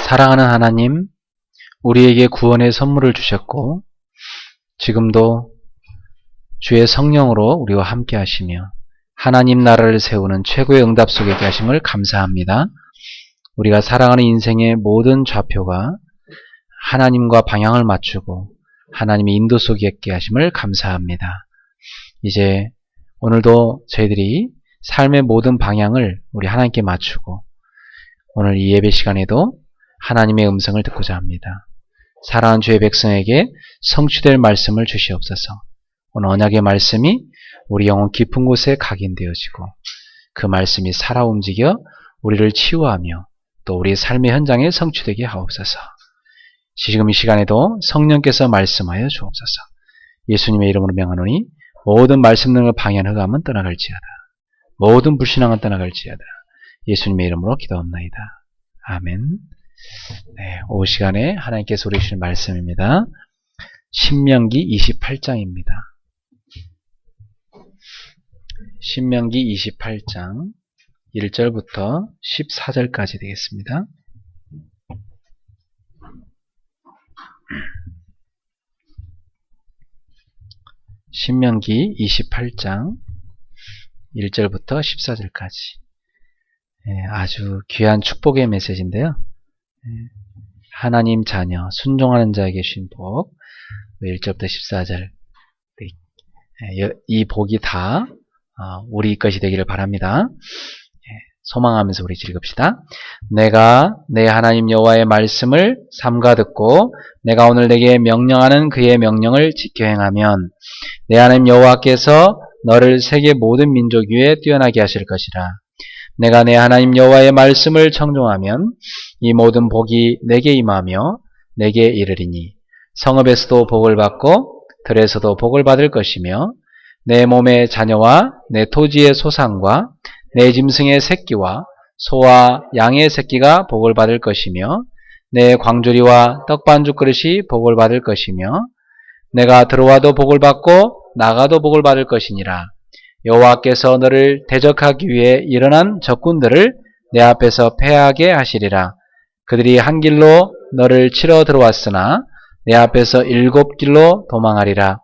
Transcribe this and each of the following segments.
사랑하는 하나님, 우리에게 구원의 선물을 주셨고 지금도 주의 성령으로 우리와 함께 하시며 하나님 나라를 세우는 최고의 응답 속에 계심을 감사합니다. 우리가 살아가는 인생의 모든 좌표가 하나님과 방향을 맞추고 하나님의 인도 속에 있게 하심을 감사합니다. 이제 오늘도 저희들이 삶의 모든 방향을 우리 하나님께 맞추고 오늘 이 예배 시간에도 하나님의 음성을 듣고자 합니다. 사랑하는 주의 백성에게 성취될 말씀을 주시옵소서. 오늘 언약의 말씀이 우리 영혼 깊은 곳에 각인되어지고 그 말씀이 살아 움직여 우리를 치유하며 또 우리의 삶의 현장에 성취되게 하옵소서. 지금 이 시간에도 성령께서 말씀하여 주옵소서. 예수님의 이름으로 명하노니 모든 말씀 등을 방해한 흑암은 떠나갈지어다. 모든 불신앙은 떠나갈지어다. 예수님의 이름으로 기도합나이다. 아멘. 네, 오후 시간에 하나님께서 우리 주신 말씀입니다. 신명기 28장입니다. 신명기 28장 1절부터 14절까지 되겠습니다. 신명기 28장 1절부터 14절까지 아주 귀한 축복의 메시지인데요. 하나님 자녀, 순종하는 자에게 주신 복 1절부터 14절 이 복이 다 우리 것이 되기를 바랍니다. 소망하면서 우리 읽읍시다. 내가 내 하나님 여호와의 말씀을 삼가 듣고 내가 오늘 내게 명령하는 그의 명령을 지켜 행하면 내 하나님 여호와께서 너를 세계 모든 민족 위에 뛰어나게 하실 것이라. 내가 내 하나님 여호와의 말씀을 청종하면 이 모든 복이 내게 임하며 내게 이르리니 성읍에서도 복을 받고 들에서도 복을 받을 것이며 내 몸의 자녀와 내 토지의 소산과 내 짐승의 새끼와 소와 양의 새끼가 복을 받을 것이며 내 광주리와 떡반죽 그릇이 복을 받을 것이며 내가 들어와도 복을 받고 나가도 복을 받을 것이니라. 여호와께서 너를 대적하기 위해 일어난 적군들을 내 앞에서 패하게 하시리라. 그들이 한 길로 너를 치러 들어왔으나 내 앞에서 7길로 도망하리라.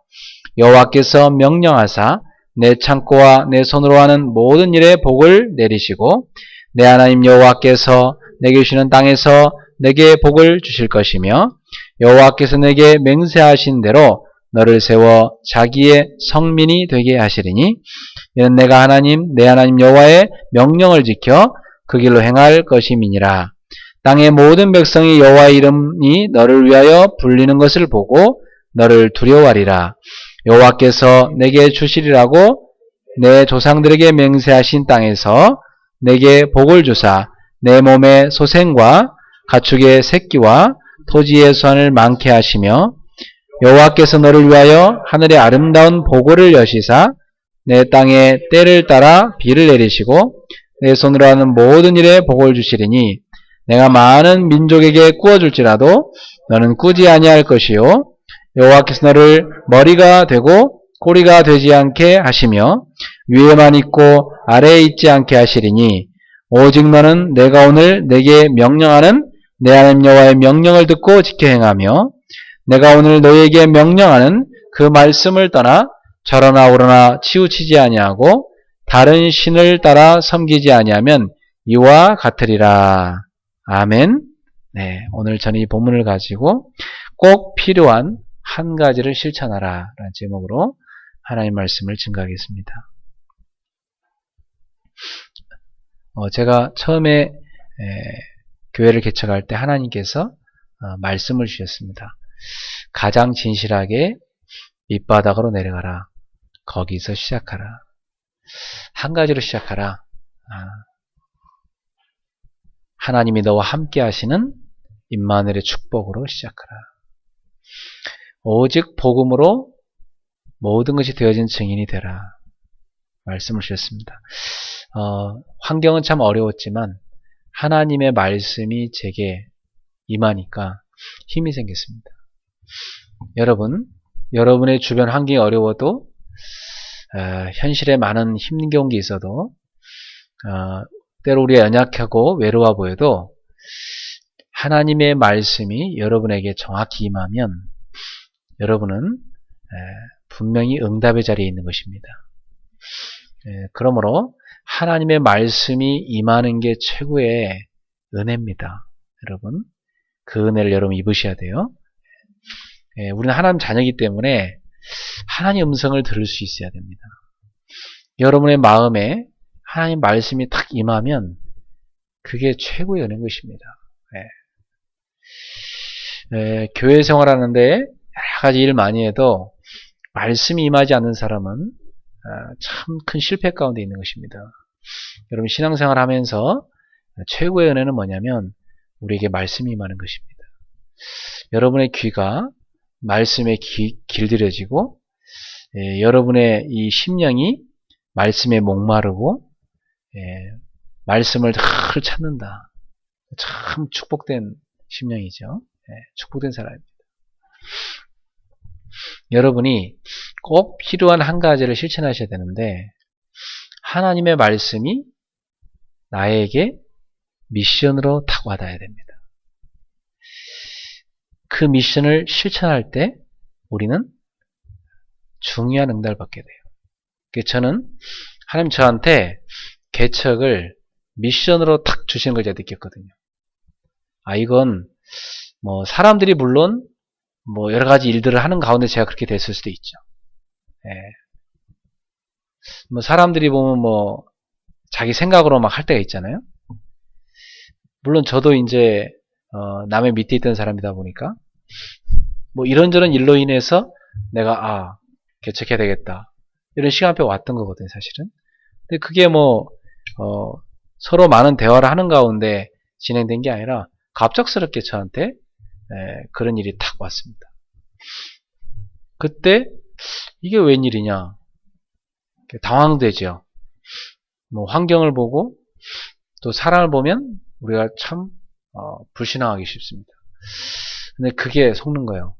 여호와께서 명령하사 내 창고와 내 손으로 하는 모든 일에 복을 내리시고 내 하나님 여호와께서 내게 주시는 땅에서 내게 복을 주실 것이며 여호와께서 내게 맹세하신 대로 너를 세워 자기의 성민이 되게 하시리니 이는 내가 내 하나님 여호와의 명령을 지켜 그 길로 행할 것임이니라. 땅의 모든 백성이 여호와의 이름이 너를 위하여 불리는 것을 보고 너를 두려워하리라. 여호와께서 내게 주시리라고 내 조상들에게 맹세하신 땅에서 내게 복을 주사 내 몸의 소생과 가축의 새끼와 토지의 수완을 많게 하시며 여호와께서 너를 위하여 하늘의 아름다운 보고를 여시사 내 땅에 때를 따라 비를 내리시고 내 손으로 하는 모든 일에 복을 주시리니 내가 많은 민족에게 꾸어줄지라도 너는 꾸지 아니할 것이요 여호와께서 너를 머리가 되고 꼬리가 되지 않게 하시며 위에만 있고 아래에 있지 않게 하시리니 오직 너는 내가 오늘 내게 명령하는 내 하나님 여호와의 명령을 듣고 지켜 행하며 내가 오늘 너희에게 명령하는 그 말씀을 떠나 저러나 오러나 치우치지 아니하고 다른 신을 따라 섬기지 아니하면 이와 같으리라. 아멘. 네, 오늘 저는 이 본문을 가지고 꼭 필요한 한 가지를 실천하라 라는 제목으로 하나님 말씀을 증거하겠습니다. 제가 처음에 교회를 개척할 때 하나님께서 말씀을 주셨습니다. 가장 진실하게 밑바닥으로 내려가라. 거기서 시작하라. 한 가지로 시작하라. 하나님이 너와 함께 하시는 임마누엘의 축복으로 시작하라. 오직 복음으로 모든 것이 되어진 증인이 되라. 말씀을 주셨습니다. 환경은 참 어려웠지만 하나님의 말씀이 제게 임하니까 힘이 생겼습니다. 여러분의 주변 환경이 어려워도 현실에 많은 힘겨운 게 있어도 때로 우리가 연약하고 외로워 보여도 하나님의 말씀이 여러분에게 정확히 임하면 여러분은 분명히 응답의 자리에 있는 것입니다. 그러므로 하나님의 말씀이 임하는 게 최고의 은혜입니다. 여러분, 그 은혜를 여러분 입으셔야 돼요. 우리는 하나님 자녀이기 때문에 하나님 음성을 들을 수 있어야 됩니다. 여러분의 마음에 하나님 말씀이 딱 임하면 그게 최고의 은혜인 것입니다. 교회 생활하는데 여러 가지 일 많이 해도 말씀이 임하지 않는 사람은 참 큰 실패 가운데 있는 것입니다. 여러분 신앙생활 하면서 최고의 은혜는 뭐냐면 우리에게 말씀이 임하는 것입니다. 여러분의 귀가 말씀에 길들여지고 여러분의 이 심령이 말씀에 목마르고 말씀을 늘 찾는다. 참 축복된 심령이죠. 축복된 사람입니다. 여러분이 꼭 필요한 한 가지를 실천하셔야 되는데 하나님의 말씀이 나에게 미션으로 딱 와닿아야 됩니다. 그 미션을 실천할 때 우리는 중요한 응답을 받게 돼요. 그래서 저는 하나님 저한테 개척을 미션으로 탁 주시는 걸 제가 느꼈거든요. 이건 뭐 사람들이 물론 뭐 여러 가지 일들을 하는 가운데 제가 그렇게 됐을 수도 있죠. 뭐 사람들이 보면 뭐 자기 생각으로 막 할 때가 있잖아요. 물론 저도 이제 남의 밑에 있던 사람이다 보니까 뭐 이런저런 일로 인해서 내가 개척해야 되겠다 이런 시간표가 왔던 거거든요, 사실은. 근데 그게 뭐 서로 많은 대화를 하는 가운데 진행된 게 아니라 갑작스럽게 저한테 그런 일이 탁 왔습니다. 그때 이게 웬일이냐 당황되죠. 뭐 환경을 보고 또 사람을 보면 우리가 참 불신앙하기 쉽습니다. 근데 그게 속는 거예요.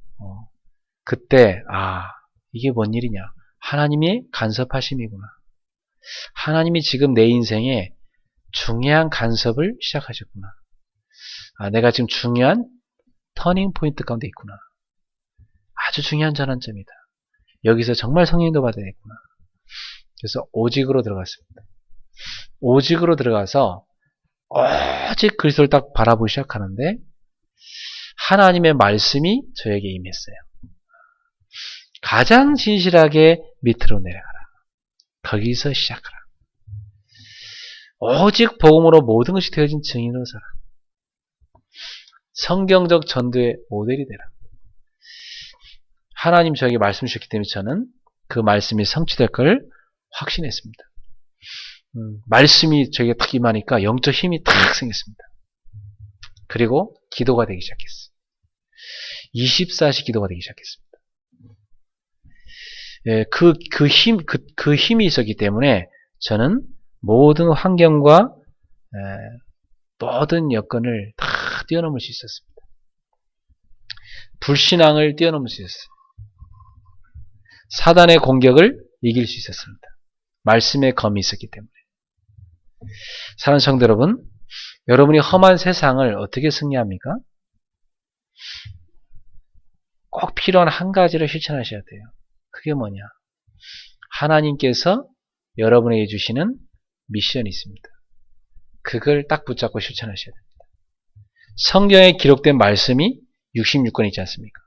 그때 이게 뭔 일이냐, 하나님이 간섭하심이구나. 하나님이 지금 내 인생에 중요한 간섭을 시작하셨구나. 내가 지금 중요한 터닝 포인트 가운데 있구나. 아주 중요한 전환점이다. 여기서 정말 성령도 받아야겠구나. 그래서 오직으로 들어갔습니다. 오직으로 들어가서 오직 그리스도를 딱 바라보기 시작하는데 하나님의 말씀이 저에게 임했어요. 가장 진실하게 밑으로 내려가라. 거기서 시작하라. 오직 복음으로 모든 것이 되어진 증인으로 서라. 성경적 전도의 모델이 되라. 하나님 저에게 말씀 주셨기 때문에 저는 그 말씀이 성취될 걸 확신했습니다. 말씀이 저에게 탁 임하니까 영적 힘이 탁 생겼습니다. 그리고 기도가 되기 시작했어요. 24시 기도가 되기 시작했습니다. 그 힘이 있었기 때문에 저는 모든 환경과 모든 여건을 다 뛰어넘을 수 있었습니다. 불신앙을 뛰어넘을 수 있었어요. 사단의 공격을 이길 수 있었습니다. 말씀의 검이 있었기 때문에. 사랑하는 성도 여러분, 여러분이 험한 세상을 어떻게 승리합니까? 꼭 필요한 한 가지를 실천하셔야 돼요. 그게 뭐냐? 하나님께서 여러분에게 주시는 미션이 있습니다. 그걸 딱 붙잡고 실천하셔야 됩니다. 성경에 기록된 말씀이 66권 있지 않습니까?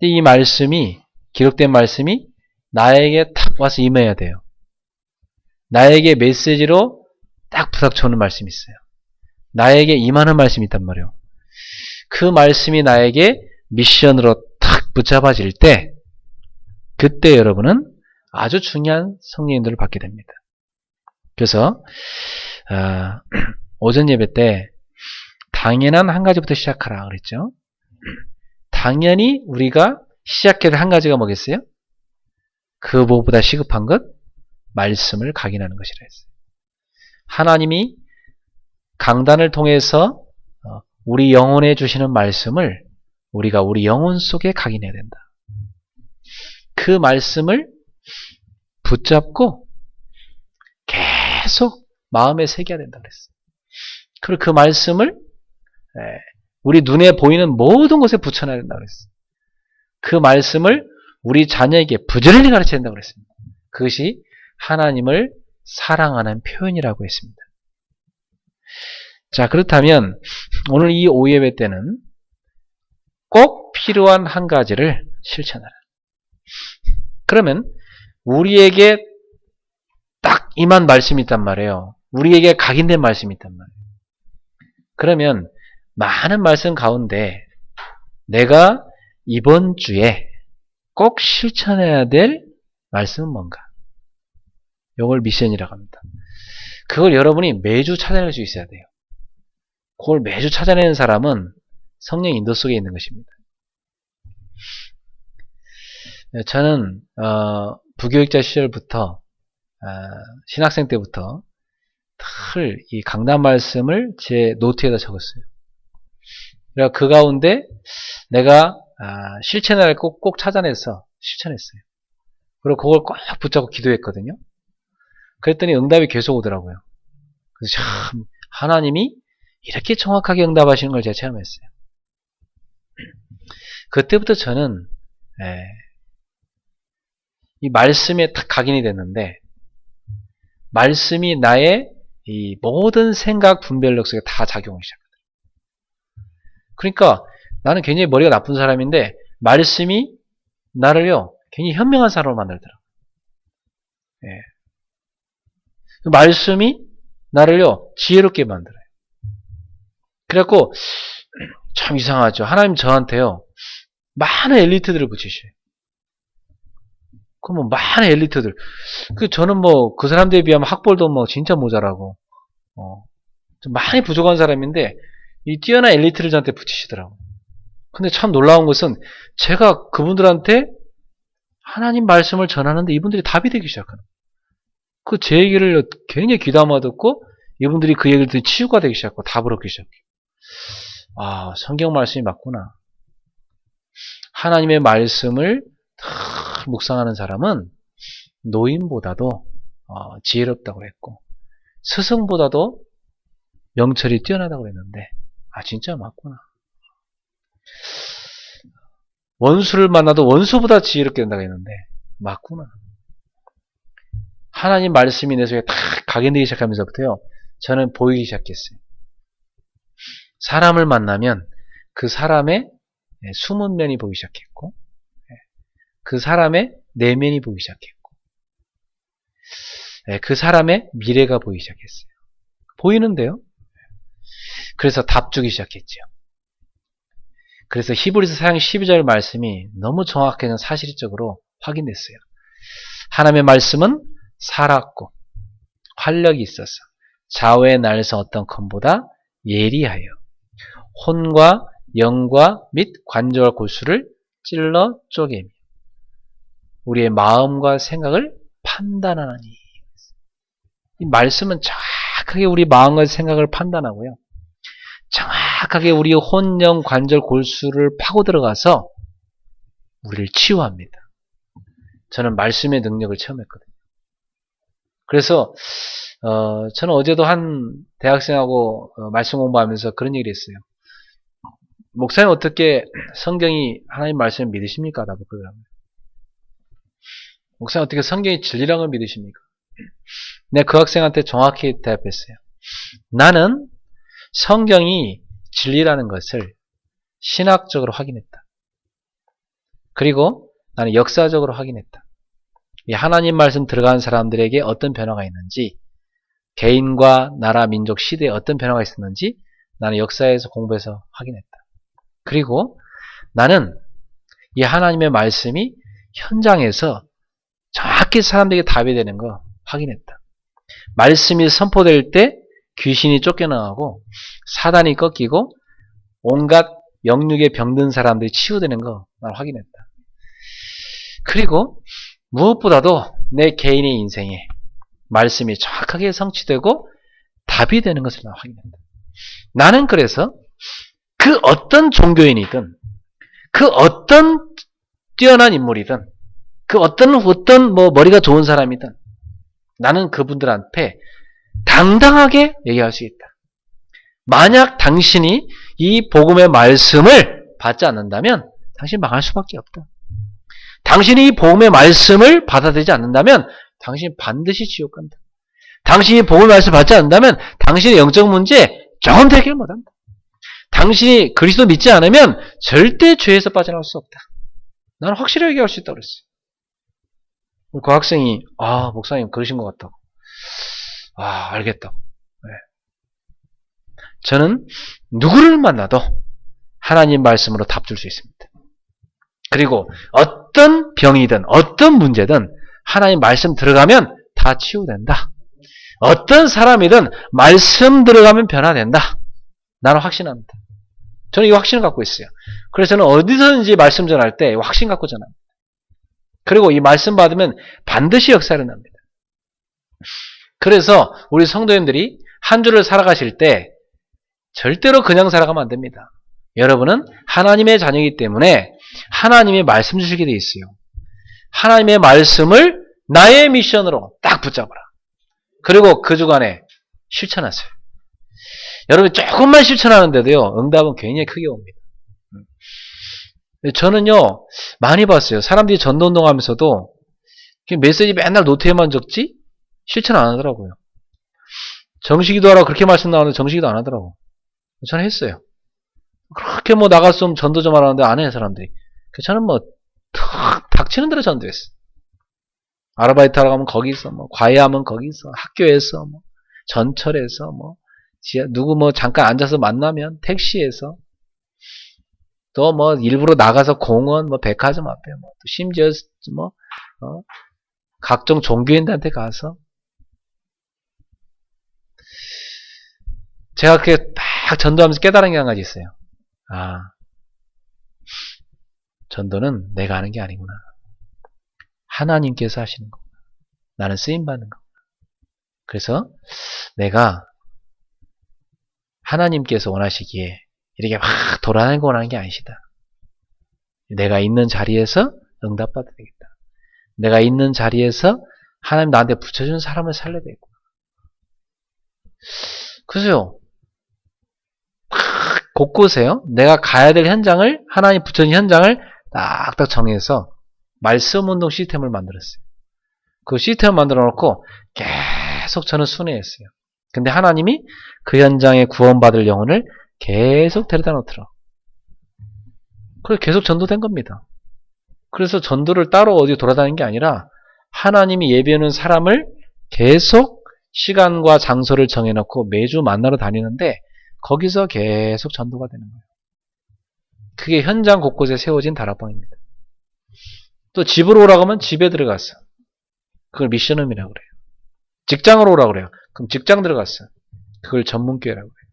이 말씀이, 기록된 말씀이 나에게 탁 와서 임해야 돼요. 나에게 메시지로 딱 부닥쳐오는 말씀이 있어요. 나에게 임하는 말씀이 있단 말이에요. 그 말씀이 나에게 미션으로 탁 붙잡아질 때 그때 여러분은 아주 중요한 성령님들을 받게 됩니다. 그래서 오전 예배 때 당연한 한 가지부터 시작하라 그랬죠. 당연히 우리가 시작해야 될 한 가지가 뭐겠어요? 그 무엇보다 시급한 것? 말씀을 각인하는 것이라 했어요. 하나님이 강단을 통해서 우리 영혼에 주시는 말씀을 우리가 우리 영혼 속에 각인해야 된다. 그 말씀을 붙잡고 계속 마음에 새겨야 된다 그랬어요. 그리고 그 말씀을 우리 눈에 보이는 모든 곳에 붙여놔야 된다고 그랬어요. 그 말씀을 우리 자녀에게 부지런히 가르쳐야 된다고 그랬습니다. 그것이 하나님을 사랑하는 표현이라고 했습니다. 자, 그렇다면 오늘 이 오예배 때는 꼭 필요한 한 가지를 실천하라. 그러면 우리에게 딱 임한 말씀이 있단 말이에요. 우리에게 각인된 말씀이 있단 말이에요. 그러면 많은 말씀 가운데 내가 이번 주에 꼭 실천해야 될 말씀은 뭔가? 이걸 미션이라고 합니다. 그걸 여러분이 매주 찾아낼 수 있어야 돼요. 그걸 매주 찾아내는 사람은 성령 인도 속에 있는 것입니다. 저는 부교육자 시절부터 신학생 때부터 늘 이 강단 말씀을 제 노트에다 적었어요. 그래서 그 가운데 내가 실천해야 할 거 꼭 찾아내서 실천했어요. 그리고 그걸 꼭 붙잡고 기도했거든요. 그랬더니 응답이 계속 오더라고요. 그래서 참 하나님이 이렇게 정확하게 응답하시는 걸 제가 체험했어요. 그때부터 저는 이 말씀에 딱 각인이 됐는데 말씀이 나의 이 모든 생각 분별력 속에 다 작용하기 시작하더라고요. 그러니까 나는 굉장히 머리가 나쁜 사람인데 말씀이 나를요 굉장히 현명한 사람으로 만들더라고요. 말씀이 나를요 지혜롭게 만들어요. 그래갖고 참 이상하죠. 하나님 저한테요 많은 엘리트들을 붙이셔요. 그럼 많은 엘리트들. 저는 그 사람들에 비하면 학벌도 진짜 모자라고, 좀 많이 부족한 사람인데, 이 뛰어난 엘리트를 저한테 붙이시더라고요. 근데 참 놀라운 것은 제가 그분들한테 하나님 말씀을 전하는데 이분들이 답이 되기 시작하는 거예요. 제 얘기를 굉장히 귀담아 듣고 이분들이 그 얘기를 듣고 치유가 되기 시작하고 답을 얻기 시작해요. 성경 말씀이 맞구나. 하나님의 말씀을 묵상하는 사람은 노인보다도 지혜롭다고 했고 스승보다도 명철이 뛰어나다고 했는데 진짜 맞구나. 원수를 만나도 원수보다 지혜롭게 된다고 했는데 맞구나. 하나님 말씀이 내 속에 딱 각인되기 시작하면서부터요 저는 보이기 시작했어요. 사람을 만나면 그 사람의 숨은 면이 보이기 시작했고 그 사람의 내면이 보이기 시작했고 그 사람의 미래가 보이기 시작했어요. 보이는데요. 그래서 답 주기 시작했죠. 그래서 히브리서 4장 12절 말씀이 너무 정확하게 사실적으로 확인됐어요. 하나님의 말씀은 살았고 활력이 있어서 좌우의 날에서 어떤 검보다 예리하여 혼과 영과 및 관절과 골수를 찔러 쪼개며 우리의 마음과 생각을 판단하니. 이 말씀은 정확하게 우리 마음과 생각을 판단하고요. 정확하게 우리 혼, 영, 관절, 골수를 파고 들어가서 우리를 치유합니다. 저는 말씀의 능력을 체험했거든요. 그래서 저는 어제도 한 대학생하고 말씀 공부하면서 그런 얘기를 했어요. 목사님 어떻게 성경이 하나님 말씀을 믿으십니까? 라고 그러더라고요. 목사님 어떻게 성경이 진리라는 걸 믿으십니까? 내가 그 학생한테 정확히 대답했어요. 나는 성경이 진리라는 것을 신학적으로 확인했다. 그리고 나는 역사적으로 확인했다. 이 하나님 말씀 들어간 사람들에게 어떤 변화가 있는지, 개인과 나라, 민족, 시대에 어떤 변화가 있었는지 나는 역사에서 공부해서 확인했다. 그리고 나는 이 하나님의 말씀이 현장에서 정확히 사람들에게 답이 되는 거 확인했다. 말씀이 선포될 때 귀신이 쫓겨나가고 사단이 꺾이고 온갖 영육에 병든 사람들이 치유되는 거 난 확인했다. 그리고 무엇보다도 내 개인의 인생에 말씀이 정확하게 성취되고 답이 되는 것을 난 확인했다. 나는 그래서 그 어떤 종교인이든 그 어떤 뛰어난 인물이든 그 어떤 머리가 좋은 사람이든 나는 그분들한테 당당하게 얘기할 수 있다. 만약 당신이 이 복음의 말씀을 받지 않는다면 당신 망할 수밖에 없다. 당신이 이 복음의 말씀을 받아들이지 않는다면 당신 반드시 지옥 간다. 당신이 복음의 말씀을 받지 않는다면 당신의 영적 문제 전혀 해결 못한다. 당신이 그리스도 믿지 않으면 절대 죄에서 빠져나올 수 없다. 나는 확실하게 얘기할 수 있다고 그랬어요. 그 학생이 목사님 그러신 것 같다고. 알겠다고. 네. 저는 누구를 만나도 하나님 말씀으로 답 줄 수 있습니다. 그리고 어떤 병이든 어떤 문제든 하나님 말씀 들어가면 다 치유된다. 어떤 사람이든 말씀 들어가면 변화된다. 나는 확신합니다. 저는 이 확신을 갖고 있어요. 그래서 저는 어디서든지 말씀 전할 때 확신 갖고 전합니다. 그리고 이 말씀 받으면 반드시 역사를 납니다. 그래서 우리 성도님들이 한 주를 살아가실 때 절대로 그냥 살아가면 안 됩니다. 여러분은 하나님의 자녀이기 때문에 하나님의 말씀 주시게 돼 있어요. 하나님의 말씀을 나의 미션으로 딱 붙잡아라. 그리고 그 주간에 실천하세요. 여러분 조금만 실천하는데도요, 응답은 굉장히 크게 옵니다. 저는요, 많이 봤어요. 사람들이 전도운동 하면서도 메시지 맨날 노트에만 적지 실천 안 하더라고요. 정식기도 하라고 그렇게 말씀 나오는데 정식기도 안 하더라고. 저는 했어요. 그렇게 나가서 전도 좀 하라는데 안 해요, 사람들이. 저는 닥치는 대로 전도했어. 아르바이트 하러 가면 거기서, 과외하면 거기서, 학교에서, 전철에서, 누구 잠깐 앉아서 만나면 택시에서, 또 일부러 나가서 공원, 백화점 앞에, 또 심지어 각종 종교인들한테 가서. 제가 그렇게 딱 전도하면서 깨달은 게 한 가지 있어요. 전도는 내가 하는 게 아니구나. 하나님께서 하시는 거구나. 나는 쓰임받는 거구나. 그래서 내가 하나님께서 원하시기에 이렇게 막 돌아다니고 원하는 게 아니시다. 내가 있는 자리에서 응답받아야 되겠다. 내가 있는 자리에서 하나님 나한테 붙여준 사람을 살려야 되겠구나. 그래서요, 곳곳에요, 내가 가야 될 현장을, 하나님 붙여준 현장을 딱딱 정해서 말씀 운동 시스템을 만들었어요. 그 시스템을 만들어 놓고 계속 저는 순회했어요. 근데 하나님이 그 현장에 구원받을 영혼을 계속 데려다 놓더라. 그래서 계속 전도된 겁니다. 그래서 전도를 따로 어디 돌아다니는 게 아니라 하나님이 예비해놓은 사람을 계속 시간과 장소를 정해놓고 매주 만나러 다니는데 거기서 계속 전도가 되는 거예요. 그게 현장 곳곳에 세워진 다락방입니다. 또 집으로 오라고 하면 집에 들어갔어. 그걸 미션홈이라고 그래요. 직장으로 오라고 그래요. 그럼 직장 들어갔어. 그걸 전문교회라고 그래요.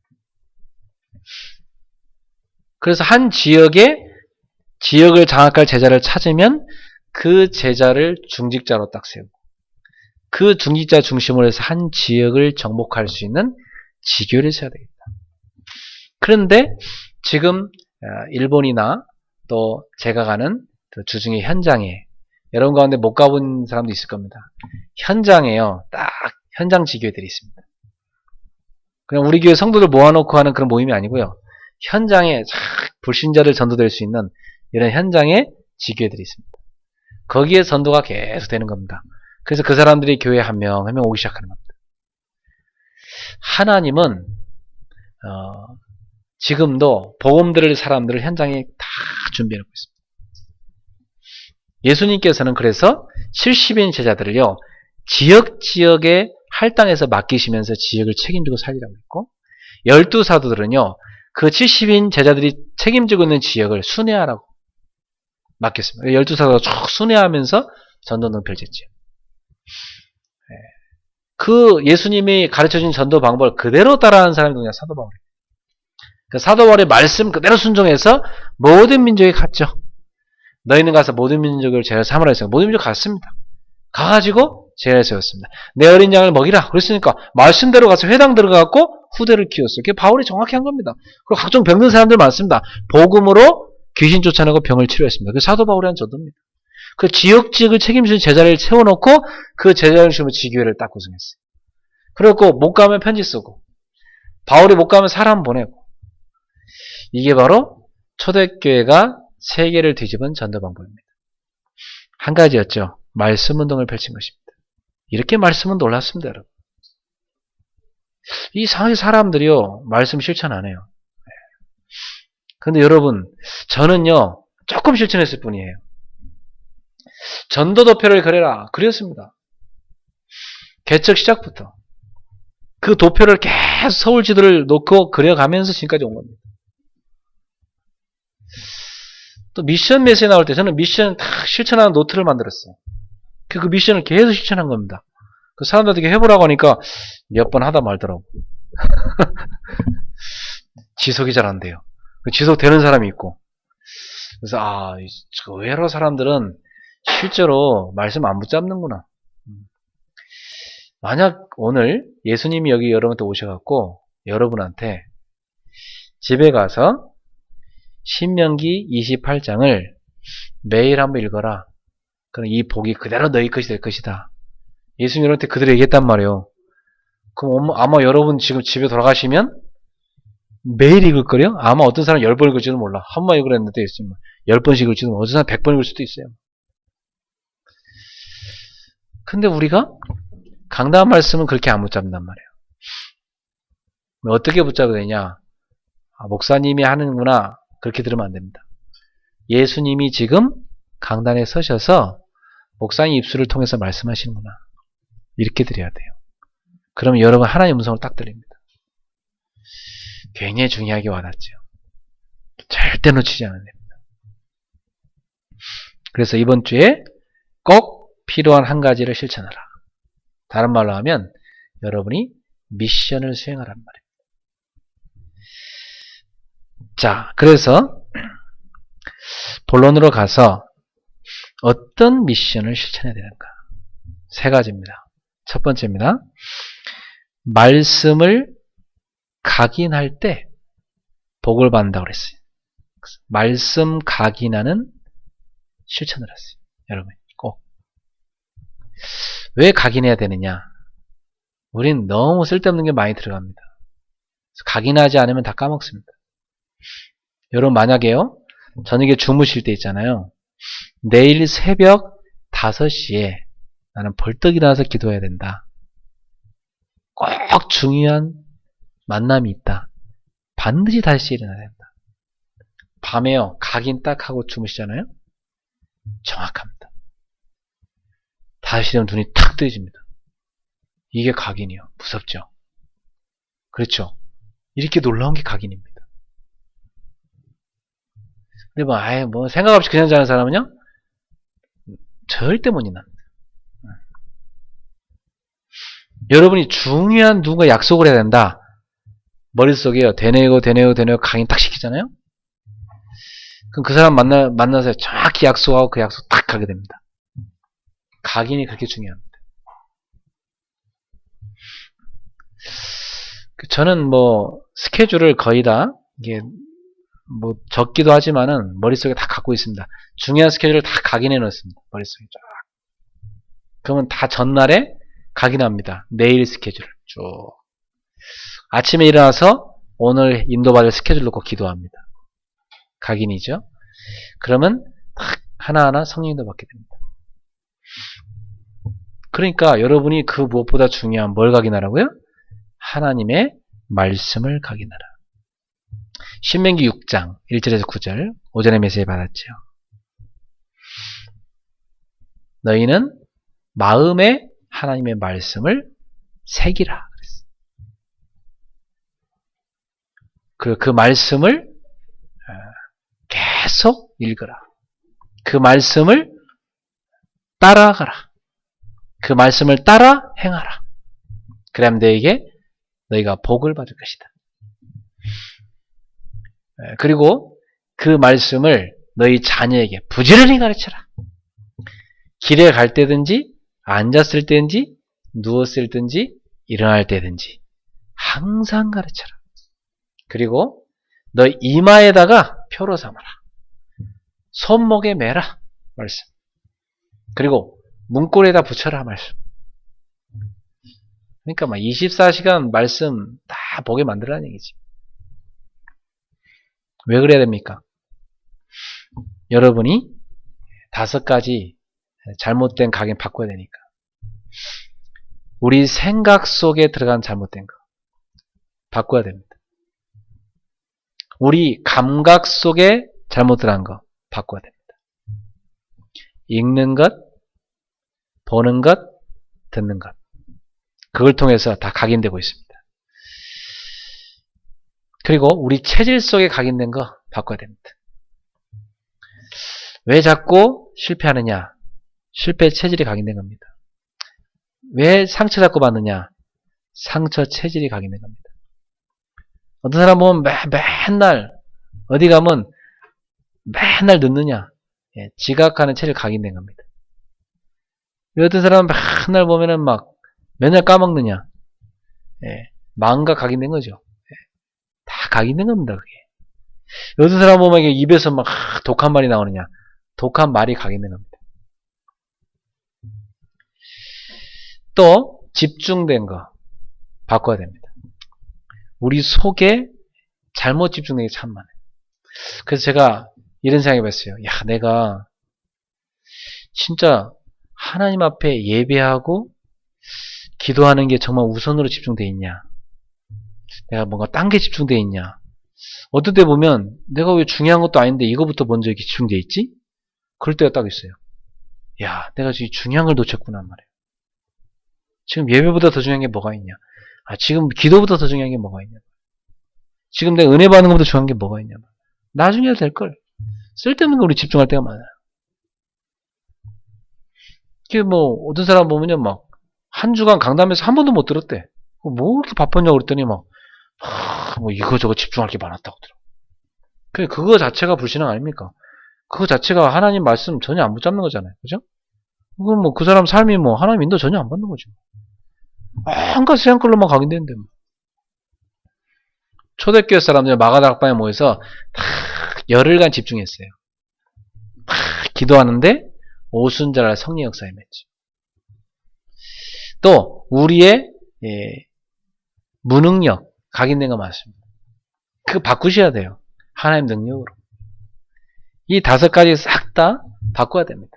그래서 한 지역을 장악할 제자를 찾으면 그 제자를 중직자로 딱 세우고 그 중직자 중심으로 해서 한 지역을 정복할 수 있는 지교를 세워야 되겠다. 그런데 지금 일본이나 또 제가 가는 주중에 현장에 여러분 가운데 못 가본 사람도 있을 겁니다. 현장에요. 딱 현장 지교회들이 있습니다. 그냥 우리 교회 성도들 모아놓고 하는 그런 모임이 아니고요. 현장에 불신자를 전도될 수 있는 이런 현장에 지교회들이 있습니다. 거기에 전도가 계속 되는 겁니다. 그래서 그 사람들이 교회에 한 명 오기 시작하는 겁니다. 하나님은 지금도 복음 들을 사람들을 현장에 다 준비해놓고 있습니다. 예수님께서는 그래서 70인 제자들을요, 지역에 할당해서 맡기시면서 지역을 책임지고 살리라고 했고, 12사도들은요, 그 70인 제자들이 책임지고 있는 지역을 순회하라고 맡겼습니다. 12사도가 쭉 순회하면서 전도는 펼쳤죠. 그 예수님이 가르쳐준 전도 방법을 그대로 따라하는 사람이 누구냐? 사도 바울이에요. 그 사도 바울의 말씀 그대로 순종해서 모든 민족이 갔죠. 너희는 가서 모든 민족을 제자 삼으라 했어요. 모든 민족 갔습니다. 가가지고 제자를 세웠습니다. 내 어린 양을 먹이라 그랬으니까 말씀대로 가서 회당 들어가고 후대를 키웠어요. 그게 바울이 정확히 한 겁니다. 그리고 각종 병든 사람들 많습니다. 복음으로 귀신 쫓아내고 병을 치료했습니다. 그 사도 바울이 한 전도입니다. 그 지역을 책임지는 제자를 세워놓고 그 제자를 중심으로 지교회를 딱 구성했어요. 그리고 못 가면 편지 쓰고 바울이 못 가면 사람 보내고 이게 바로 초대교회가 세계를 뒤집은 전도 방법입니다. 한 가지였죠. 말씀 운동을 펼친 것입니다. 이렇게 말씀은 놀랐습니다, 여러분. 이 상의 사람들이요, 말씀 실천 안 해요. 근데 여러분, 저는요, 조금 실천했을 뿐이에요. 전도도표를 그려라. 그렸습니다. 개척 시작부터. 그 도표를 계속 서울 지도를 놓고 그려가면서 지금까지 온 겁니다. 또 미션 메시지 나올 때 저는 미션 다 실천하는 노트를 만들었어요. 그 미션을 계속 실천한 겁니다. 그 사람들에게 해보라고 하니까 몇 번 하다 말더라고. 지속이 잘 안 돼요. 지속되는 사람이 있고. 그래서 의외로 사람들은 실제로 말씀 안 붙잡는구나. 만약 오늘 예수님이 여기 여러분한테 오셔갖고 여러분한테 집에 가서 신명기 28장을 매일 한번 읽어라. 그럼 이 복이 그대로 너희 것이 될 것이다. 예수님 여러분한테 그대로 얘기했단 말이에요. 그럼 아마 여러분 지금 집에 돌아가시면 매일 읽을 거요? 아마 어떤 사람은 10번 읽을지도 몰라. 한 번 읽으랬는데 예수님 10번씩 읽을지도 몰라. 어떤 사람은 100번 읽을 수도 있어요. 근데 우리가 강단 말씀은 그렇게 안 붙잡는단 말이에요. 어떻게 붙잡아야 되냐? 목사님이 하는구나. 그렇게 들으면 안 됩니다. 예수님이 지금 강단에 서셔서 목사님 입술을 통해서 말씀하시는구나. 이렇게 드려야 돼요. 그러면 여러분 하나님의 음성을 딱 들립니다. 굉장히 중요하게 와닿죠. 절대 놓치지 않아야 됩니다. 그래서 이번 주에 꼭 필요한 한 가지를 실천하라. 다른 말로 하면 여러분이 미션을 수행하란 말입니다. 자, 그래서 본론으로 가서 어떤 미션을 실천해야 되는가? 세 가지입니다. 첫 번째입니다. 말씀을 각인할 때 복을 받는다고 그랬어요. 말씀 각인하는 실천을 했어요. 여러분 꼭. 왜 각인해야 되느냐? 우린 너무 쓸데없는 게 많이 들어갑니다. 각인하지 않으면 다 까먹습니다. 여러분 만약에요. 저녁에 주무실 때 있잖아요. 내일 새벽 5시에 나는 벌떡 일어나서 기도해야 된다. 꼭 중요한 만남이 있다. 반드시 5시에 일어나야 된다. 밤에요. 각인 딱 하고 주무시잖아요. 정확합니다. 5시 되면 눈이 탁 뜨여집니다. 이게 각인이요. 무섭죠? 그렇죠? 이렇게 놀라운 게 각인입니다. 근데 뭐 생각 없이 그냥 자는 사람은요? 절대 못 일어납니다. 여러분이 중요한 누군가 약속을 해야 된다. 머릿속에요. 되뇌고 각인 딱 시키잖아요? 그럼 그 사람 만나서 정확히 약속하고 그 약속 딱 하게 됩니다. 각인이 그렇게 중요합니다. 저는 스케줄을 거의 다 이게 적기도 하지만은 머릿속에 다 갖고 있습니다. 중요한 스케줄을 다 각인해 놓습니다. 머릿속에 쫙. 그러면 다 전날에 각인합니다. 내일 스케줄을 쭉. 아침에 일어나서 오늘 인도받을 스케줄 놓고 기도합니다. 각인이죠. 그러면 딱 하나하나 성령님도 받게 됩니다. 그러니까 여러분이 그 무엇보다 중요한 뭘 각인하라고요? 하나님의 말씀을 각인하라. 신명기 6장 1절에서 9절 오전에 메시지 받았죠. 너희는 마음에 하나님의 말씀을 새기라. 그랬어요. 그 말씀을 계속 읽어라. 그 말씀을 따라가라. 그 말씀을 따라 행하라. 그럼 너희가 복을 받을 것이다. 그리고 그 말씀을 너희 자녀에게 부지런히 가르쳐라. 길에 갈 때든지 앉았을 때든지 누웠을 때든지 일어날 때든지 항상 가르쳐라. 그리고 너 이마에다가 표로 삼아라. 손목에 매라. 말씀. 그리고 문고리에다 붙여라. 말씀. 그러니까 24시간 말씀 다 보게 만들라는 얘기지. 왜 그래야 됩니까? 여러분이 5가지 잘못된 각인 바꿔야 되니까. 우리 생각 속에 들어간 잘못된 거 바꿔야 됩니다. 우리 감각 속에 잘못 들어간 거 바꿔야 됩니다. 읽는 것, 보는 것, 듣는 것. 그걸 통해서 다 각인되고 있습니다. 그리고 우리 체질 속에 각인된 거 바꿔야 됩니다. 왜 자꾸 실패하느냐? 실패 체질이 각인된 겁니다. 왜 상처 자꾸 받느냐? 상처 체질이 각인된 겁니다. 어떤 사람 보면 맨날 어디 가면 맨날 늦느냐? 예, 지각하는 체질 각인된 겁니다. 어떤 사람은 맨날 보면은 막 맨날 까먹느냐? 예, 마음과 각인된 거죠. 예, 다 각인된 겁니다. 그게. 어떤 사람 보면 입에서 막 독한 말이 나오느냐? 독한 말이 각인된 겁니다. 또 집중된 거 바꿔야 됩니다. 우리 속에 잘못 집중된 게 참 많아요. 그래서 제가 이런 생각해 봤어요. 야, 내가 진짜 하나님 앞에 예배하고 기도하는 게 정말 우선으로 집중되어 있냐? 내가 뭔가 딴 게 집중되어 있냐? 어떤 때 보면 내가 왜 중요한 것도 아닌데 이거부터 먼저 이렇게 집중되어 있지? 그럴 때가 딱 있어요. 야, 내가 지금 중요한 걸 놓쳤구나 말이에요. 지금 예배보다 더 중요한 게 뭐가 있냐? 아, 지금 기도보다 더 중요한 게 뭐가 있냐? 지금 내가 은혜 받는 것보다 중요한 게 뭐가 있냐? 나중에 해도 될 걸. 쓸데없는 거 우리 집중할 때가 많아요. 이게 뭐 어떤 사람 보면요, 막 한 주간 강단에서 한 번도 못 들었대. 뭐 이렇게 바빴냐고 그랬더니 막 뭐 이거저거 집중할 게 많았다고 들어. 그거 자체가 불신앙 아닙니까? 그거 자체가 하나님 말씀 전혀 안 붙잡는 거잖아요. 그죠? 그건 뭐 그 사람 삶이 뭐 하나님 인도 전혀 안 받는 거죠. 한가 세상걸로만 각인되는데 뭐. 초대교회 사람들 마가다락방에 모여서 다 열흘간 집중했어요. 기도하는데 오순절날 성령 역사에 맺죠. 또 우리의 무능력 각인된 거 맞습니다. 그거 바꾸셔야 돼요. 하나님 능력으로. 이 5가지 싹 다 바꿔야 됩니다.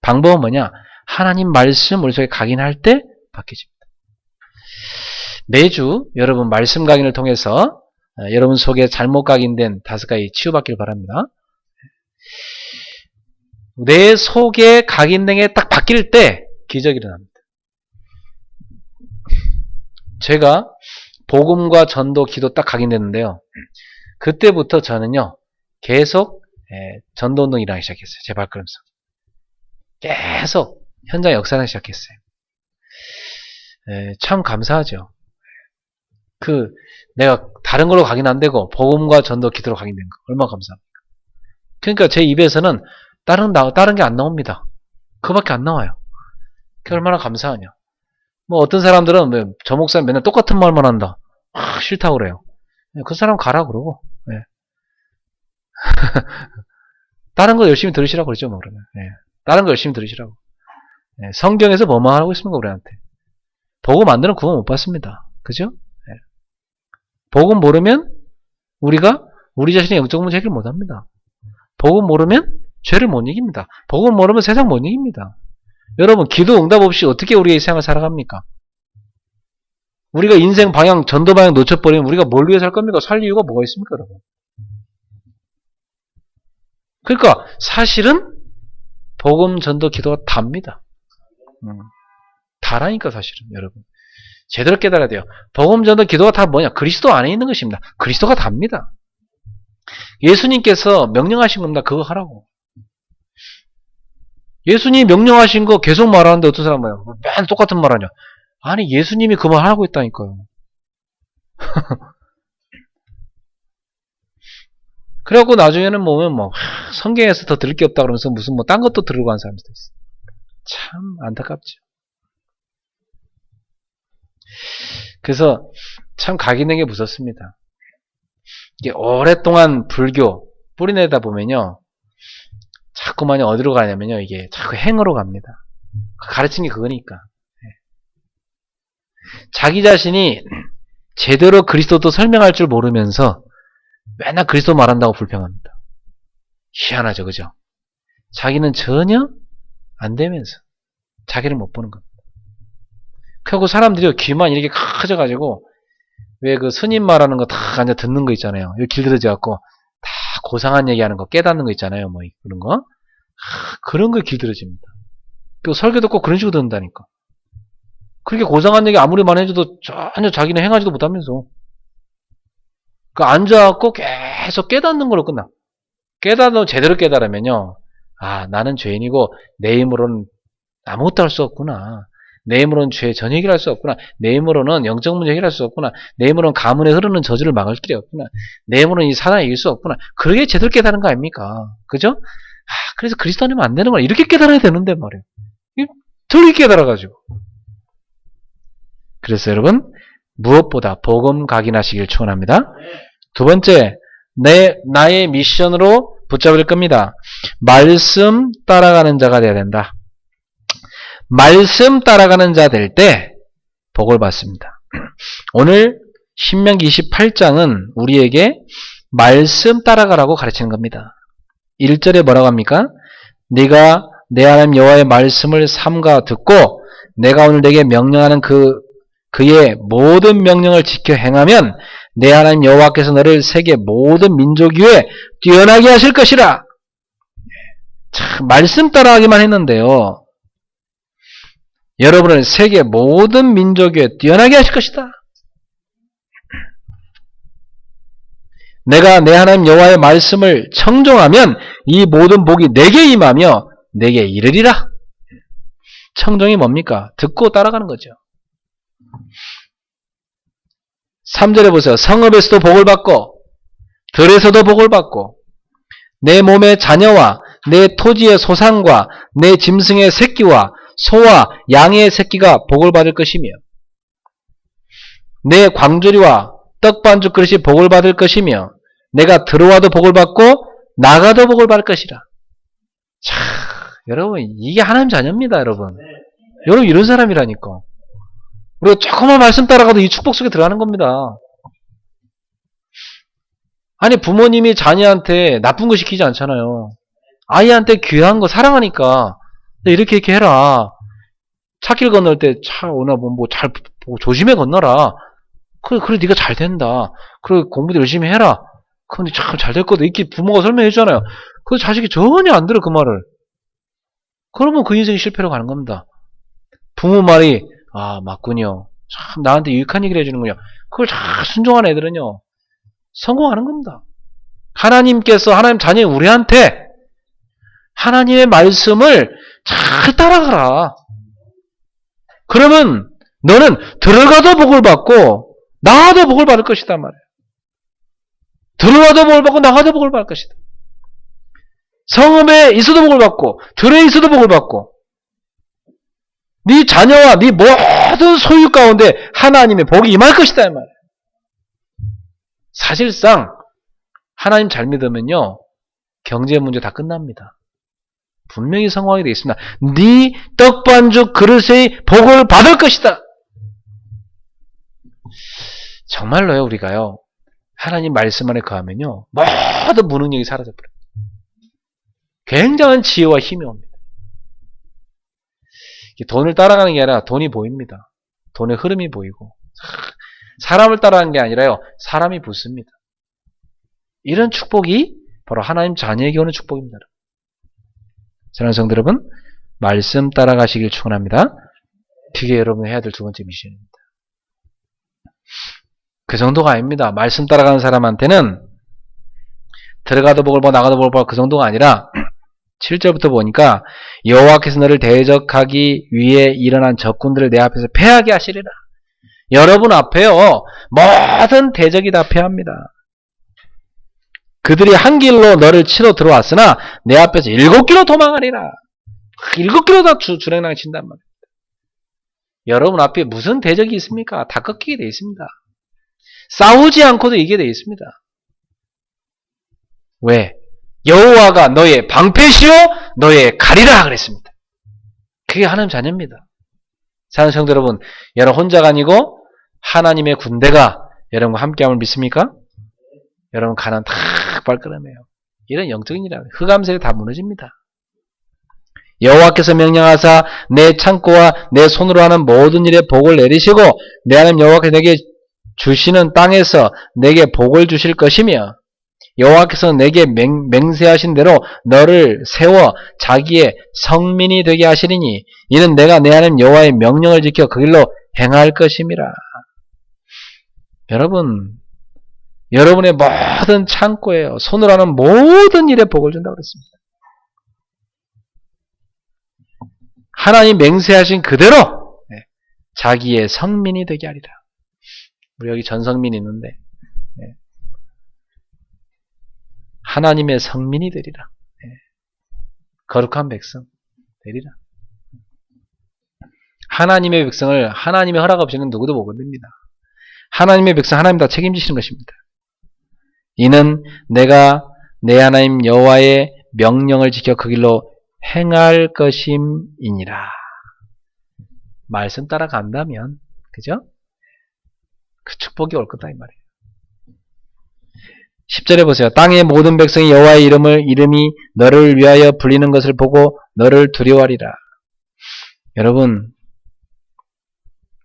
방법은 뭐냐? 하나님 말씀 우리 속에 각인할 때 바뀌집니다. 매주 여러분 말씀 각인을 통해서 여러분 속에 잘못 각인된 5가지 치유받길 바랍니다. 내 속에 각인된 게 딱 바뀔 때 기적이 일어납니다. 제가 복음과 전도, 기도 딱 각인됐는데요. 그때부터 저는요 계속 전도운동 일하기 시작했어요. 제 발걸음속. 계속 현장 역사하기 시작했어요. 참 감사하죠. 내가 다른 걸로 각인 안 되고 복음과 전도, 기도로 각인된 거 얼마나 감사합니까? 그러니까 제 입에서는 다른 게 안 나옵니다. 그거밖에 안 나와요. 그게 얼마나 감사하냐. 뭐 어떤 사람들은 저 목사님 맨날 똑같은 말만 한다. 싫다고 그래요. 그 사람 가라 그러고. 네. 다른 거 열심히 들으시라고 그러죠, 뭐 그러면. 네. 다른 거 열심히 들으시라고. 네. 성경에서 뭐만 하고 있습니까, 우리한테? 복음 안 들으면 구원 못 받습니다. 그죠? 네. 복음 모르면 우리가 우리 자신의 영적 문제 해결 못 합니다. 복음 모르면 죄를 못 이깁니다. 복음 모르면 세상 못 이깁니다. 여러분, 기도 응답 없이 어떻게 우리의 생활을 살아갑니까? 우리가 인생 방향, 전도 방향 놓쳐버리면 우리가 뭘 위해 살 겁니까? 살 이유가 뭐가 있습니까, 여러분? 그러니까 사실은 복음, 전도, 기도가 답니다. 다라니까 사실은 여러분. 제대로 깨달아야 돼요. 복음, 전도, 기도가 다 뭐냐? 그리스도 안에 있는 것입니다. 그리스도가 답니다. 예수님께서 명령하신 겁니다. 그거 하라고. 예수님이 명령하신 거 계속 말하는데 어떤 사람은 맨 똑같은 말 하냐. 아니 예수님이 그 말 하고 있다니까요. 그래갖고 나중에는 보면 뭐 성경에서 더 들을 게 없다 그러면서 무슨 뭐 딴 것도 들으고 하는 사람도 있어요. 참 안타깝죠. 그래서 참 각인된 게 무섭습니다. 이게 오랫동안 불교 뿌리내다 보면요. 자꾸만요 어디로 가냐면요 이게 자꾸 행으로 갑니다. 가르친 게 그거니까. 자기 자신이 제대로 그리스도도 설명할 줄 모르면서 맨날 그리스도 말한다고 불평합니다. 희한하죠, 그죠? 자기는 전혀 안 되면서 자기를 못 보는 겁니다. 그리고 사람들이 귀만 이렇게 커져가지고 왜 그 스님 말하는 거 다 앉아 듣는 거 있잖아요. 여기 길들여져갖고 다 고상한 얘기하는 거 깨닫는 거 있잖아요. 뭐 그런 거 그런 거에 길들여집니다. 그 설교도 꼭 그런 식으로 듣는다니까. 그렇게 고상한 얘기 아무리 많이 해줘도 전혀 자기는 행하지도 못하면서 그 앉아갖고 계속 깨닫는 걸로 끝나. 제대로 깨달으면요. 아, 나는 죄인이고 내 힘으로는 아무것도 할 수 없구나. 내 힘으로는 죄 전 해결할 수 없구나. 내 힘으로는 영적 문제 해결할 수 없구나. 내 힘으로는 가문에 흐르는 저주를 막을 길이 없구나. 내 힘으로는 이 사단을 이길 수 없구나. 그러게 제대로 깨달은 거 아닙니까? 그죠? 아, 그래서 그리스도님은 안 되는 거야. 이렇게 깨달아야 되는데 말이에요. 덜 깨달아가지고. 그래서 여러분 무엇보다 복음 각인하시길 축원합니다. 두 번째, 나의 미션으로 붙잡을 겁니다. 말씀 따라가는 자가 돼야 된다. 말씀 따라가는 자 될 때 복을 받습니다. 오늘 신명기 28장은 우리에게 말씀 따라가라고 가르치는 겁니다. 1절에 뭐라고 합니까? 네가 내 하나님 여호와의 말씀을 삼가 듣고 내가 오늘 내게 명령하는 그의 모든 명령을 지켜 행하면 내 하나님 여호와께서 너를 세계 모든 민족 위에 뛰어나게 하실 것이라. 참 말씀 따라가기만 했는데요. 여러분을 세계 모든 민족 위에 뛰어나게 하실 것이다. 내가 내 하나님 여호와의 말씀을 청종하면 이 모든 복이 내게 임하며 내게 이르리라. 청종이 뭡니까? 듣고 따라가는 거죠. 3절에 보세요. 성읍에서도 복을 받고 들에서도 복을 받고 내 몸의 자녀와 내 토지의 소산과 내 짐승의 새끼와 소와 양의 새끼가 복을 받을 것이며 내 광주리와 떡반죽 그릇이 복을 받을 것이며 내가 들어와도 복을 받고 나가도 복을 받을 것이라. 자, 여러분 이게 하나님 자녀입니다. 여러분 이런 사람이라니까. 우리가 조금만 말씀 따라가도 이 축복 속에 들어가는 겁니다. 아니 부모님이 자녀한테 나쁜 거 시키지 않잖아요. 아이한테 귀한 거 사랑하니까 이렇게 해라. 차길 건널 때 차 오나 뭐 잘 조심해 건너라. 그래 네가 잘 된다. 그래 공부도 열심히 해라. 그럼 참 잘 될 거다. 이렇게 부모가 설명해 주잖아요. 그 자식이 전혀 안 들어 그 말을. 그러면 그 인생이 실패로 가는 겁니다. 부모 말이 아 맞군요. 참 나한테 유익한 얘기를 해주는군요. 그걸 잘 순종하는 애들은요. 성공하는 겁니다. 하나님께서 하나님 자녀 우리한테 하나님의 말씀을 잘 따라가라. 그러면 너는 들어가도 복을 받고 나가도 복을 받을 것이다 말이에요. 들어와도 복을 받고 나가도 복을 받을 것이다. 성읍에 있어도 복을 받고 들에 있어도 복을 받고 네 자녀와 네 모든 소유 가운데 하나님의 복이 임할 것이다 이 말이에요. 사실상 하나님 잘 믿으면요 경제 문제 다 끝납니다. 분명히 성공하게 되어 있습니다. 네 떡반죽 그릇의 복을 받을 것이다. 정말로요 우리가요 하나님 말씀 안에 거하면요 모든 무능력이 사라져버려요. 굉장한 지혜와 힘이 옵니다. 돈을 따라가는 게 아니라 돈이 보입니다. 돈의 흐름이 보이고 사람을 따라가는 게 아니라요 사람이 붙습니다. 이런 축복이 바로 하나님 자녀에게 오는 축복입니다. 사랑하는 성도 여러분 말씀 따라가시길 축원합니다. 그게 여러분이 해야 될 두 번째 미션입니다. 그 정도가 아닙니다. 말씀 따라가는 사람한테는 들어가도 복을 받고 나가도 복을 받고 그 정도가 아니라 7절부터 보니까 여호와께서 너를 대적하기 위해 일어난 적군들을 내 앞에서 패하게 하시리라. 여러분 앞에요 모든 대적이 다 패합니다. 그들이 한 길로 너를 치러 들어왔으나 내 앞에서 7길로 도망하리라. 7길로 다 주랭랑 친단 말이에요. 여러분 앞에 무슨 대적이 있습니까? 다 꺾이게 되어 있습니다. 싸우지 않고도 이기게 되어 있습니다. 왜? 여호와가 너의 방패시오 너의 가리라 그랬습니다. 그게 하나님 자녀입니다. 사랑하는 성도 여러분, 여러분 혼자가 아니고 하나님의 군대가 여러분과 함께함을 믿습니까? 여러분 가난 탁 발걸음해요. 이런 영적인 일이라 흑암색이 다 무너집니다. 여호와께서 명령하사 내 창고와 내 손으로 하는 모든 일에 복을 내리시고 내 하나님 여호와께서 내게 주시는 땅에서 내게 복을 주실 것이며 여호와께서 내게 맹세하신 대로 너를 세워 자기의 성민이 되게 하시리니 이는 내가 내 하나님 여호와의 명령을 지켜 그 길로 행할 것임이라. 여러분, 여러분의 모든 창고에요. 손으로 하는 모든 일에 복을 준다고 그랬습니다. 하나님 맹세하신 그대로 자기의 성민이 되게 하리라. 우리 여기 전성민이 있는데 하나님의 성민이 되리라. 거룩한 백성 되리라. 하나님의 백성을 하나님의 허락 없이는 누구도 못 건듭니다. 하나님의 백성 하나님 다 책임지시는 것입니다. 이는 내가 내 하나님 여호와의 명령을 지켜 그 길로 행할 것임이니라. 말씀 따라간다면 그죠? 그 축복이 올 거다 이 말이에요. 10절에 보세요. 땅의 모든 백성이 여호와의 이름이 너를 위하여 불리는 것을 보고 너를 두려워하리라. 여러분,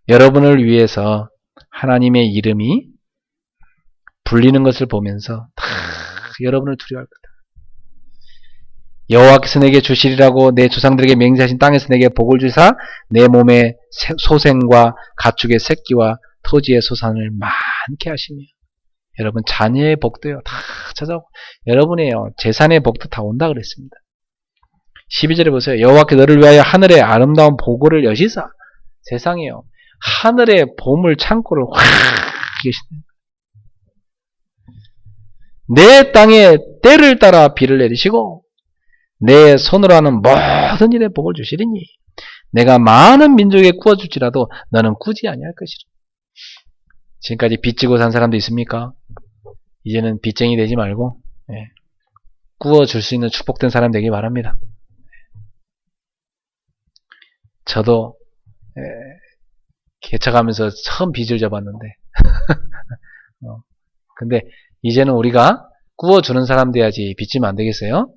여러분을 위해서 하나님의 이름이 불리는 것을 보면서 다 여러분을 두려워할 거다. 여호와께서 내게 주시리라고 내 조상들에게 맹세하신 땅에서 내게 복을 주사 내 몸에 소생과 가축의 새끼와 토지의 소산을 많게 하시며 여러분 자녀의 복도요 다 찾아오고 여러분의 재산의 복도 다 온다 그랬습니다. 12절에 보세요. 여호와께 너를 위하여 하늘의 아름다운 보고를 여시사 세상에요. 하늘의 보물 창고를 확 계시네요. 내 땅에 때를 따라 비를 내리시고 내 손으로 하는 모든 일에 복을 주시리니 내가 많은 민족에 구워줄지라도 너는 꾸지 아니할 것이라. 지금까지 빚지고 산 사람도 있습니까? 이제는 빚쟁이 되지 말고 구워줄 수 있는 축복된 사람 되기 바랍니다. 저도 개척하면서 처음 빚을 져봤는데 근데 이제는 우리가 구워주는 사람 돼야지 빚지면 안 되겠어요?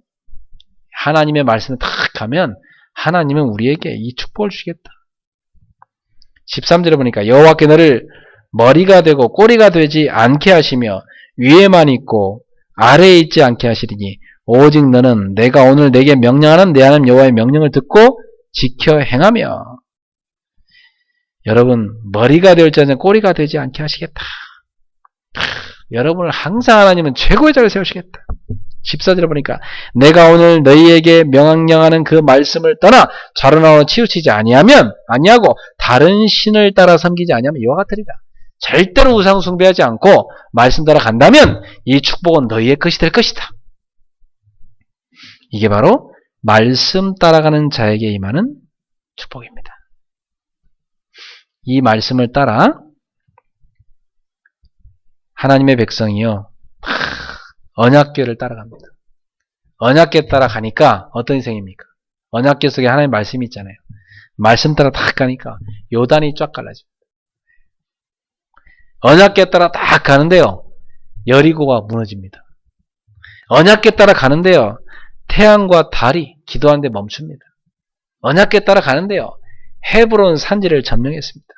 하나님의 말씀을 딱 가면 하나님은 우리에게 이 축복을 주시겠다. 13절에 보니까 여호와께 너를 머리가 되고 꼬리가 되지 않게 하시며 위에만 있고 아래에 있지 않게 하시리니 오직 너는 내가 오늘 내게 명령하는 내 하나님 여호와의 명령을 듣고 지켜 행하며 여러분 머리가 될지 않는 꼬리가 되지 않게 하시겠다. 여러분을 항상 하나님은 최고의 자리에 세우시겠다. 14절에 보니까 내가 오늘 너희에게 명령하는 그 말씀을 떠나 좌로나로 치우치지 아니하고 다른 신을 따라 섬기지 아니하면 이와 같으리라. 절대로 우상 숭배하지 않고 말씀 따라 간다면 이 축복은 너희의 것이 될 것이다. 이게 바로 말씀 따라가는 자에게 임하는 축복입니다. 이 말씀을 따라 하나님의 백성이요 언약궤를 따라갑니다. 언약궤 따라가니까 어떤 인생입니까? 언약궤 속에 하나님의 말씀이 있잖아요. 말씀 따라 딱 가니까 요단이 쫙 갈라집니다. 언약궤 따라 딱 가는데요 여리고가 무너집니다. 언약궤 따라 가는데요 태양과 달이 기도하는데 멈춥니다. 언약궤 따라 가는데요 헤브론 산지를 점령했습니다.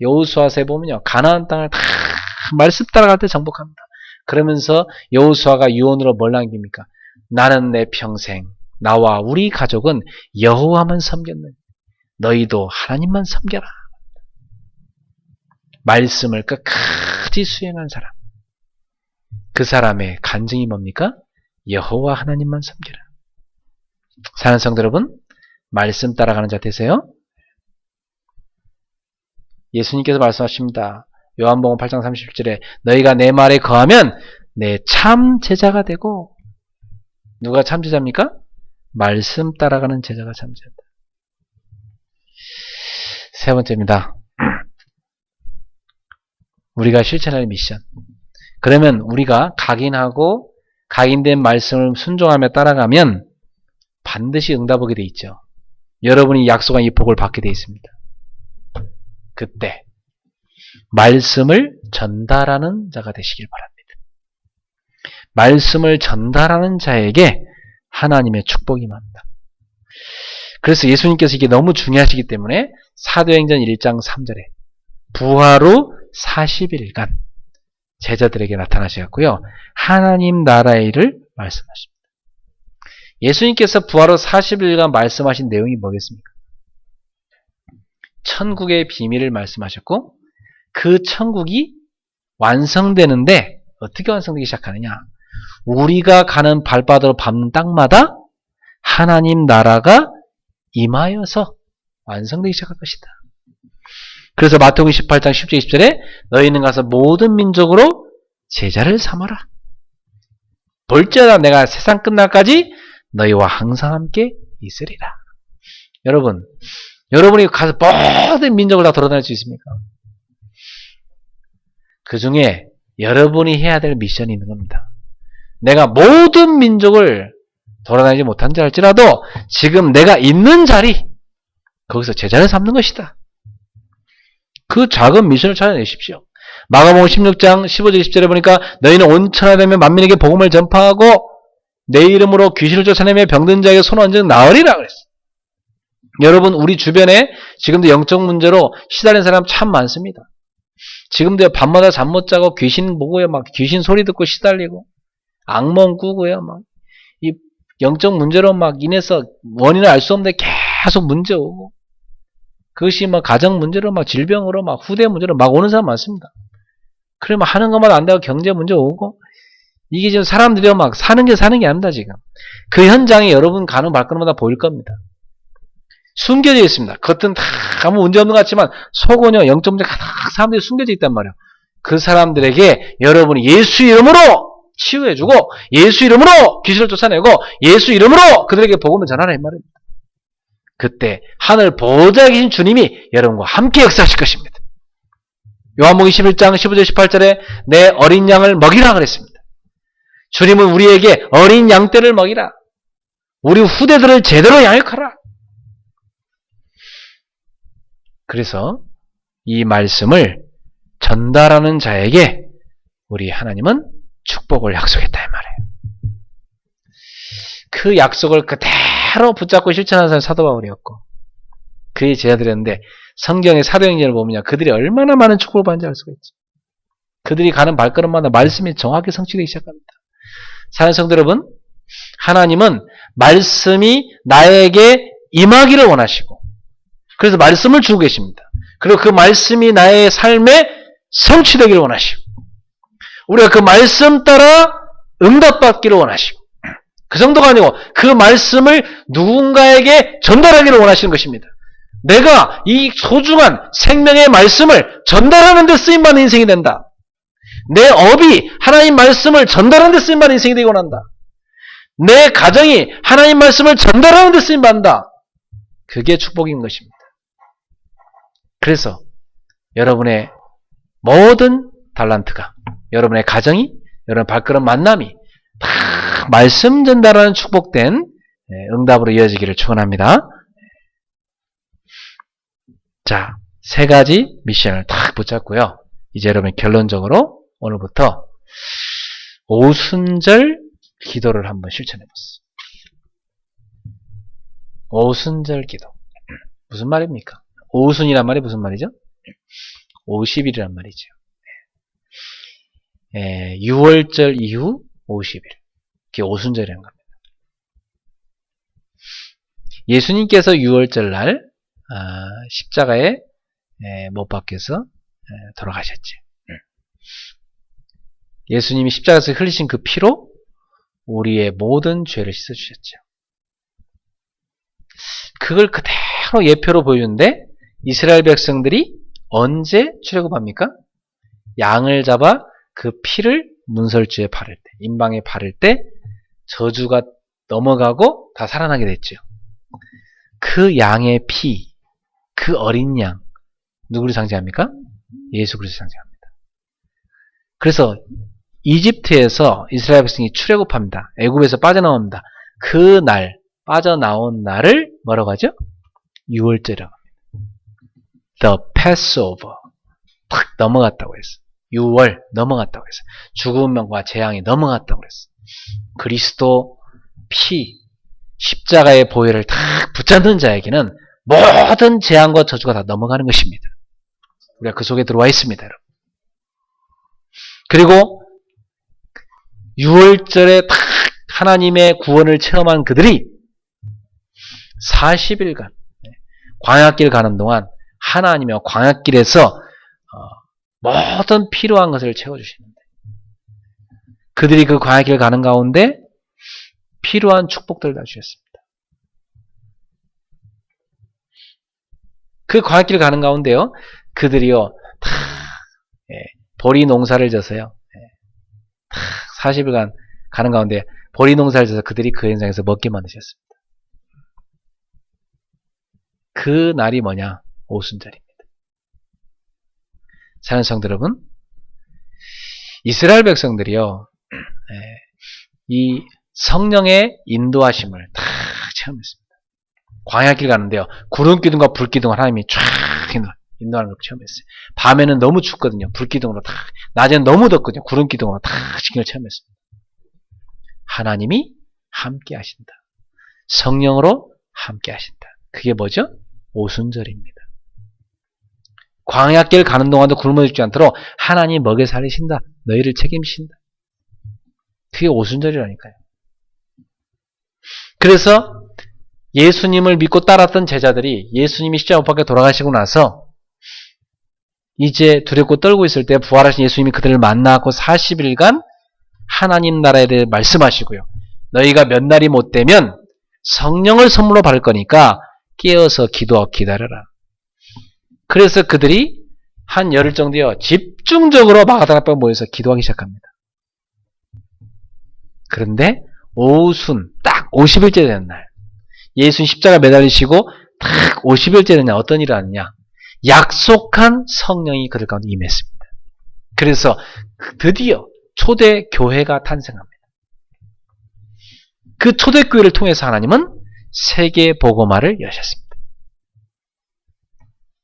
여호수아서에 보면요 가나안 땅을 다 말씀 따라갈 때 정복합니다. 그러면서 여호수아가 유언으로 뭘 남깁니까? 나는 내 평생 나와 우리 가족은 여호와만 섬겼느니 너희도 하나님만 섬겨라. 말씀을 끝까지 수행한 사람, 그 사람의 간증이 뭡니까? 여호와 하나님만 섬겨라. 사랑하는 성도 여러분, 말씀 따라가는 자 되세요. 예수님께서 말씀하십니다. 요한복음 8장 30절에 너희가 내 말에 거하면 내 참 제자가 되고 누가 참 제자입니까? 말씀 따라가는 제자가 참 제자다. 세 번째입니다. 우리가 실천할 미션. 그러면 우리가 각인하고 각인된 말씀을 순종하며 따라가면 반드시 응답하게 돼 있죠. 여러분이 약속한 이 복을 받게 돼 있습니다. 그때 말씀을 전달하는 자가 되시길 바랍니다. 말씀을 전달하는 자에게 하나님의 축복이 임합니다. 그래서 예수님께서 이게 너무 중요하시기 때문에 사도행전 1장 3절에 부활 후 40일간 제자들에게 나타나셨고요. 하나님 나라의 일을 말씀하십니다. 예수님께서 부활 후 40일간 말씀하신 내용이 뭐겠습니까? 천국의 비밀을 말씀하셨고 그 천국이 완성되는데 어떻게 완성되기 시작하느냐? 우리가 가는 발바닥을 밟는 땅마다 하나님 나라가 임하여서 완성되기 시작할 것이다. 그래서 마태복음 18장 10절 20절에 너희는 가서 모든 민족으로 제자를 삼아라. 볼지어다 내가 세상 끝날까지 너희와 항상 함께 있으리라. 여러분이 가서 모든 민족을 다 돌아다닐 수 있습니까? 그 중에 여러분이 해야 될 미션이 있는 겁니다. 내가 모든 민족을 돌아다니지 못한지 할지라도 지금 내가 있는 자리 거기서 제자를 삼는 것이다. 그 작은 미션을 찾아내십시오. 마가복음 16장 15절 20절에 보니까 너희는 온 천하 되면 만민에게 복음을 전파하고 내 이름으로 귀신을 쫓아내며 병든 자에게 손 얹은 나으리라 그랬어요. 여러분 우리 주변에 지금도 영적 문제로 시달린 사람 참 많습니다. 지금도 밤마다 잠 못 자고 귀신 보고요. 막 귀신 소리 듣고 시달리고 악몽 꾸고요. 막 이 영적 문제로 막 인해서 원인을 알 수 없는데 계속 문제 오고 그것이 막 가정 문제로 막 질병으로 막 후대 문제로 막 오는 사람 많습니다. 그러면 하는 것마다 안 되고 경제 문제 오고 이게 지금 사람들이 막 사는 게 아닙니다. 지금 그 현장이 여러분 가는 발걸음마다 보일 겁니다. 숨겨져 있습니다. 겉은 다 아무 문제 없는 것 같지만 속은요 영적 문제가 다 사람들이 숨겨져 있단 말이에요. 그 사람들에게 여러분이 예수 이름으로 치유해주고 예수 이름으로 귀신을 쫓아내고 예수 이름으로 그들에게 복음을 전하라 이 말입니다. 그때 하늘 보좌에 계신 주님이 여러분과 함께 역사하실 것입니다. 요한복음 21장 15절 18절에 내 어린 양을 먹이라 그랬습니다. 주님은 우리에게 어린 양떼를 먹이라. 우리 후대들을 제대로 양육하라. 그래서 이 말씀을 전달하는 자에게 우리 하나님은 축복을 약속했다 이 말이에요. 그 약속을 그대로 붙잡고 실천하는 사람이 사도 바울이었고 그의 제자들이었는데 성경의 사도행전을 보면 그들이 얼마나 많은 축복을 받는지 알 수가 있죠. 그들이 가는 발걸음마다 말씀이 정확히 성취되기 시작합니다. 사랑하는 성도 여러분, 하나님은 말씀이 나에게 임하기를 원하시고 그래서 말씀을 주고 계십니다. 그리고 그 말씀이 나의 삶에 성취되기를 원하시고 우리가 그 말씀 따라 응답받기를 원하시고 그 정도가 아니고 그 말씀을 누군가에게 전달하기를 원하시는 것입니다. 내가 이 소중한 생명의 말씀을 전달하는 데 쓰임받는 인생이 된다. 내 업이 하나님 말씀을 전달하는 데 쓰임받는 인생이 되기 원한다. 내 가정이 하나님 말씀을 전달하는 데 쓰임받는다. 그게 축복인 것입니다. 그래서 여러분의 모든 달란트가 여러분의 가정이 여러분 발걸음 만남이 다 말씀 전달하는 축복된 응답으로 이어지기를 축원합니다. 자, 세 가지 미션을 딱 붙잡고요. 이제 여러분 결론적으로 오늘부터 오순절 기도를 한번 실천해 보세요. 오순절 기도. 무슨 말입니까? 오순이란 말이 무슨 말이죠? 50일이란 말이죠. 6월절 이후 50일. 그게 오순절이라는 겁니다. 예수님께서 6월절 날 십자가에 못 박혀서 돌아가셨지. 예수님이 십자가에서 흘리신 그 피로 우리의 모든 죄를 씻어주셨죠. 그걸 그대로 예표로 보여주는데 이스라엘 백성들이 언제 출애굽합니까? 양을 잡아 그 피를 문설주에 바를 때, 임방에 바를 때 저주가 넘어가고 다 살아나게 됐죠. 그 양의 피, 그 어린 양, 누구를 상징합니까? 예수 그리스도를 상징합니다. 그래서 이집트에서 이스라엘 백성이 출애굽합니다. 애굽에서 빠져나옵니다. 그 날, 빠져나온 날을 뭐라고 하죠? 6월절이라고 합니다. The Passover. 탁 넘어갔다고 했어. 6월 넘어갔다고 했어요. 죽음과 재앙이 넘어갔다고 그랬어요. 그리스도 피, 십자가의 보혈을 다 붙잡는 자에게는 모든 재앙과 저주가 다 넘어가는 것입니다. 우리가 그 속에 들어와 있습니다, 여러분. 그리고 6월절에 딱 하나님의 구원을 체험한 그들이 40일간 광야길 가는 동안 하나님의 광야길에서 모든 필요한 것을 채워주시는데, 그들이 그 광야길 가는 가운데 필요한 축복들을 다 주셨습니다. 그 광야길 가는 가운데요, 그들이요 다 보리 농사를 져서요, 다 40일간 가는 가운데 보리 농사를 져서 그들이 그 현장에서 먹기만 하셨습니다. 그 날이 뭐냐? 오순절입니다. 사랑하는 성도 여러분, 이스라엘 백성들이요, 이 성령의 인도하심을 다 체험했습니다. 광야길 가는데요, 구름기둥과 불기둥을 하나님이 쫙 인도하는 걸 체험했어요. 밤에는 너무 춥거든요. 불기둥으로 다, 낮에는 너무 덥거든요. 구름기둥으로 다 지kin을 체험했습니다. 하나님이 함께 하신다. 성령으로 함께 하신다. 그게 뭐죠? 오순절입니다. 광야길 가는 동안도 굶어 죽지 않도록 하나님 먹여 살리신다. 너희를 책임진다. 그게 오순절이라니까요. 그래서 예수님을 믿고 따랐던 제자들이 예수님이 십자가 못 박혀 돌아가시고 나서 이제 두렵고 떨고 있을 때 부활하신 예수님이 그들을 만나고 40일간 하나님 나라에 대해 말씀하시고요. 너희가 몇 날이 못 되면 성령을 선물로 받을 거니까 깨어서 기도하고 기다려라. 그래서 그들이 한 열흘 정도요, 집중적으로 마가다락방에 모여서 기도하기 시작합니다. 그런데 오순 딱 50일째 되는 날, 예수님 십자가 매달리시고 딱 50일째 되는 날 어떤 일을 하느냐? 약속한 성령이 그들 가운데 임했습니다. 그래서 드디어 초대 교회가 탄생합니다. 그 초대 교회를 통해서 하나님은 세계 복음화를 여셨습니다.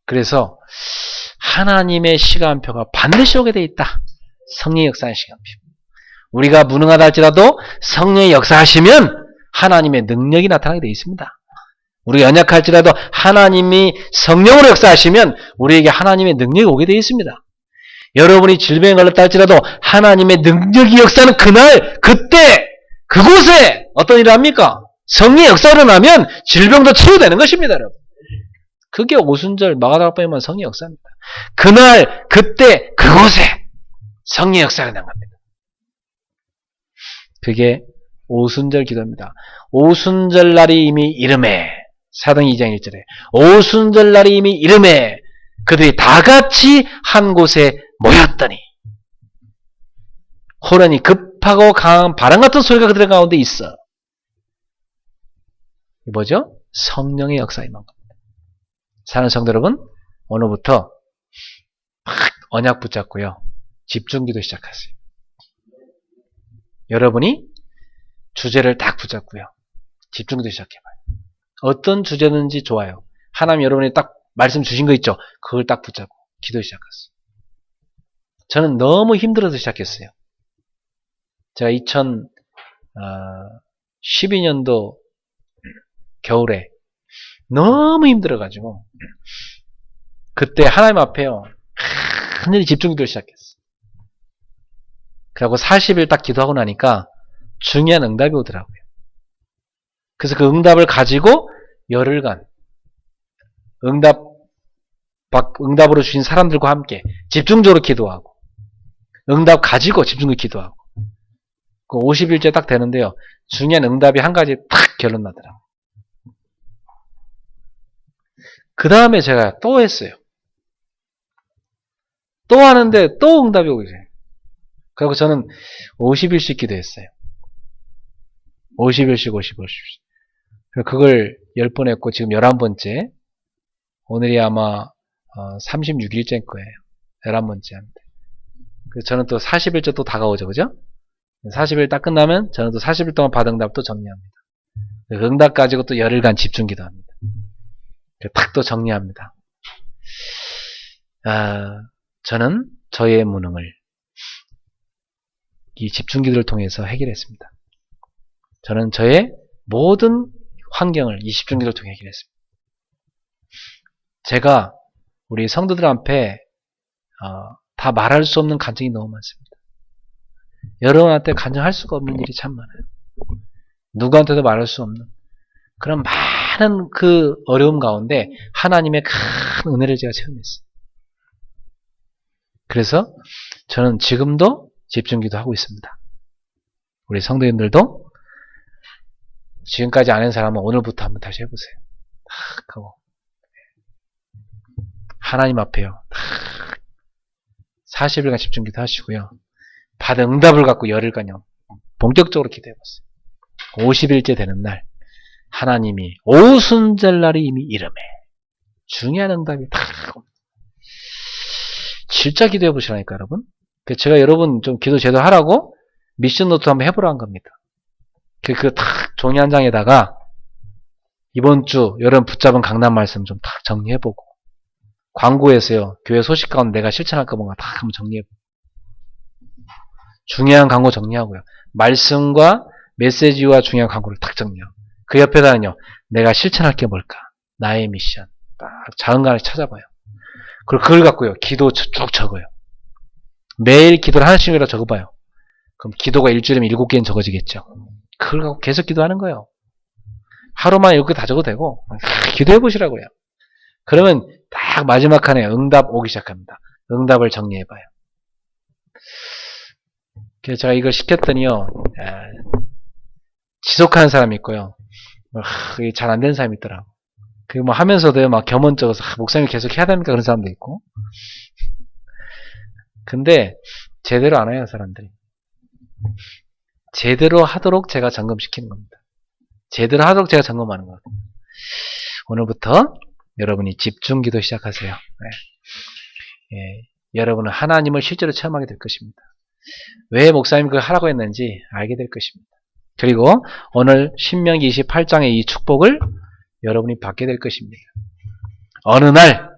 그래서 하나님의 시간표가 반드시 오게 되어 있다. 성령의 역사의 시간표. 우리가 무능하다 할지라도 성령의 역사하시면 하나님의 능력이 나타나게 되어 있습니다. 우리가 연약할지라도 하나님이 성령으로 역사하시면 우리에게 하나님의 능력이 오게 되어 있습니다. 여러분이 질병에 걸렸다 할지라도 하나님의 능력이 역사하는 그날, 그때, 그곳에 어떤 일을 합니까? 성령의 역사가 일어나면 질병도 치유되는 것입니다, 여러분. 그게 오순절 마가다락방에만 성령의 역사입니다. 그날, 그때, 그곳에 성령의 역사가 일어난 겁니다. 그게 오순절 기도입니다. 오순절 날이 이미 이름에, 사도행 2장 1절에 오순절 날이 이미 이름에 그들이 다 같이 한 곳에 모였더니 호련히 급하고 강한 바람 같은 소리가 그들 가운데 있어. 이게 뭐죠? 성령의 역사에 임한 겁니다. 사랑하는 성도 여러분, 오늘부터 막 언약 붙잡고요, 집중기도 시작하세요. 여러분이 주제를 딱 붙잡고요, 집중기도 시작해봐요. 어떤 주제든지 좋아요. 하나님 여러분이 딱 말씀 주신 거 있죠? 그걸 딱 붙잡고 기도 시작했어요. 저는 너무 힘들어서 시작했어요. 제가 2012년도 겨울에 너무 힘들어가지고 그때 하나님 앞에요, 하늘이 집중기도를 시작했어요. 그리고 40일 딱 기도하고 나니까 중요한 응답이 오더라고요. 그래서 그 응답을 가지고 열흘간 응답으로 주신 사람들과 함께 집중적으로 기도하고 응답 가지고 집중적으로 기도하고 그 50일째 딱 되는데요, 중요한 응답이 한 가지 탁 결론 나더라고요. 그 다음에 제가 또 했어요. 또 하는데 또 응답이 오게 돼요. 그리고 저는 50일씩 기도했어요. 50일씩. 그걸 10번 했고 지금 11번째. 오늘이 아마 36일째인 거예요. 11번째 합니다. 그래서 저는 또 40일째 또 다가오죠. 그죠? 40일 딱 끝나면 저는 또 40일 동안 받은 응답 또 정리합니다. 그 응답 가지고 또 열흘간 집중 기도합니다. 딱 또 정리합니다. 저는 저의 무능을 이 집중기도를 통해서 해결했습니다. 저는 저의 모든 환경을 이 집중기도를 통해 해결했습니다. 제가 우리 성도들 앞에 다 말할 수 없는 간증이 너무 많습니다. 여러분한테 간증할 수가 없는 일이 참 많아요. 누구한테도 말할 수 없는 그런 많은 그 어려움 가운데 하나님의 큰 은혜를 제가 체험했어요. 그래서 저는 지금도 집중기도 하고 있습니다. 우리 성도님들도 지금까지 안 한 사람은 오늘부터 한번 다시 해보세요. 탁 하고 하나님 앞에요. 40일간 집중기도 하시고요. 받은 응답을 갖고 열흘간요. 본격적으로 기도해봤어요. 50일째 되는 날 하나님이 오순절 날이 이미 이름에 중요한 응답이 다 진짜 기도해 보시라니까 여러분. 제가 여러분 좀 기도 제대로 하라고 미션 노트 한번 해보라 한 겁니다. 그 탁 종이 한 장에다가 이번 주 여러분 붙잡은 강단 말씀 좀 탁 정리해보고 광고에서요 교회 소식 가운데 내가 실천할 거 뭔가 탁 한번 정리해보고 중요한 광고 정리하고요. 말씀과 메시지와 중요한 광고를 탁 정리하고 그 옆에다는요 내가 실천할 게 뭘까 나의 미션 딱 작은 거 하나 찾아봐요. 그리고 그걸 갖고요 기도 쭉 적어요. 매일 기도를 하나씩이라도 적어봐요. 그럼 기도가 일주일이면 7개는 적어지겠죠. 그걸 갖고 계속 기도하는 거예요. 하루만 7개 다 적어도 되고 기도해 보시라고요. 그러면 딱 마지막 칸에 응답 오기 시작합니다. 응답을 정리해봐요. 그래서 제가 이걸 시켰더니요 지속하는 사람이 있고요 잘 안 되는 사람이 있더라고. 그 뭐 하면서도요 막 겸언적어서 목사님이 계속 해야 됩니까 그런 사람도 있고. 근데 제대로 안 해요 사람들이. 제대로 하도록 제가 점검시키는 겁니다. 제대로 하도록 제가 점검하는 겁니다. 오늘부터 여러분이 집중기도 시작하세요. 여러분은 하나님을 실제로 체험하게 될 것입니다. 왜 목사님이 그걸 하라고 했는지 알게 될 것입니다. 그리고 오늘 신명기 28장의 이 축복을 여러분이 받게 될 것입니다. 어느 날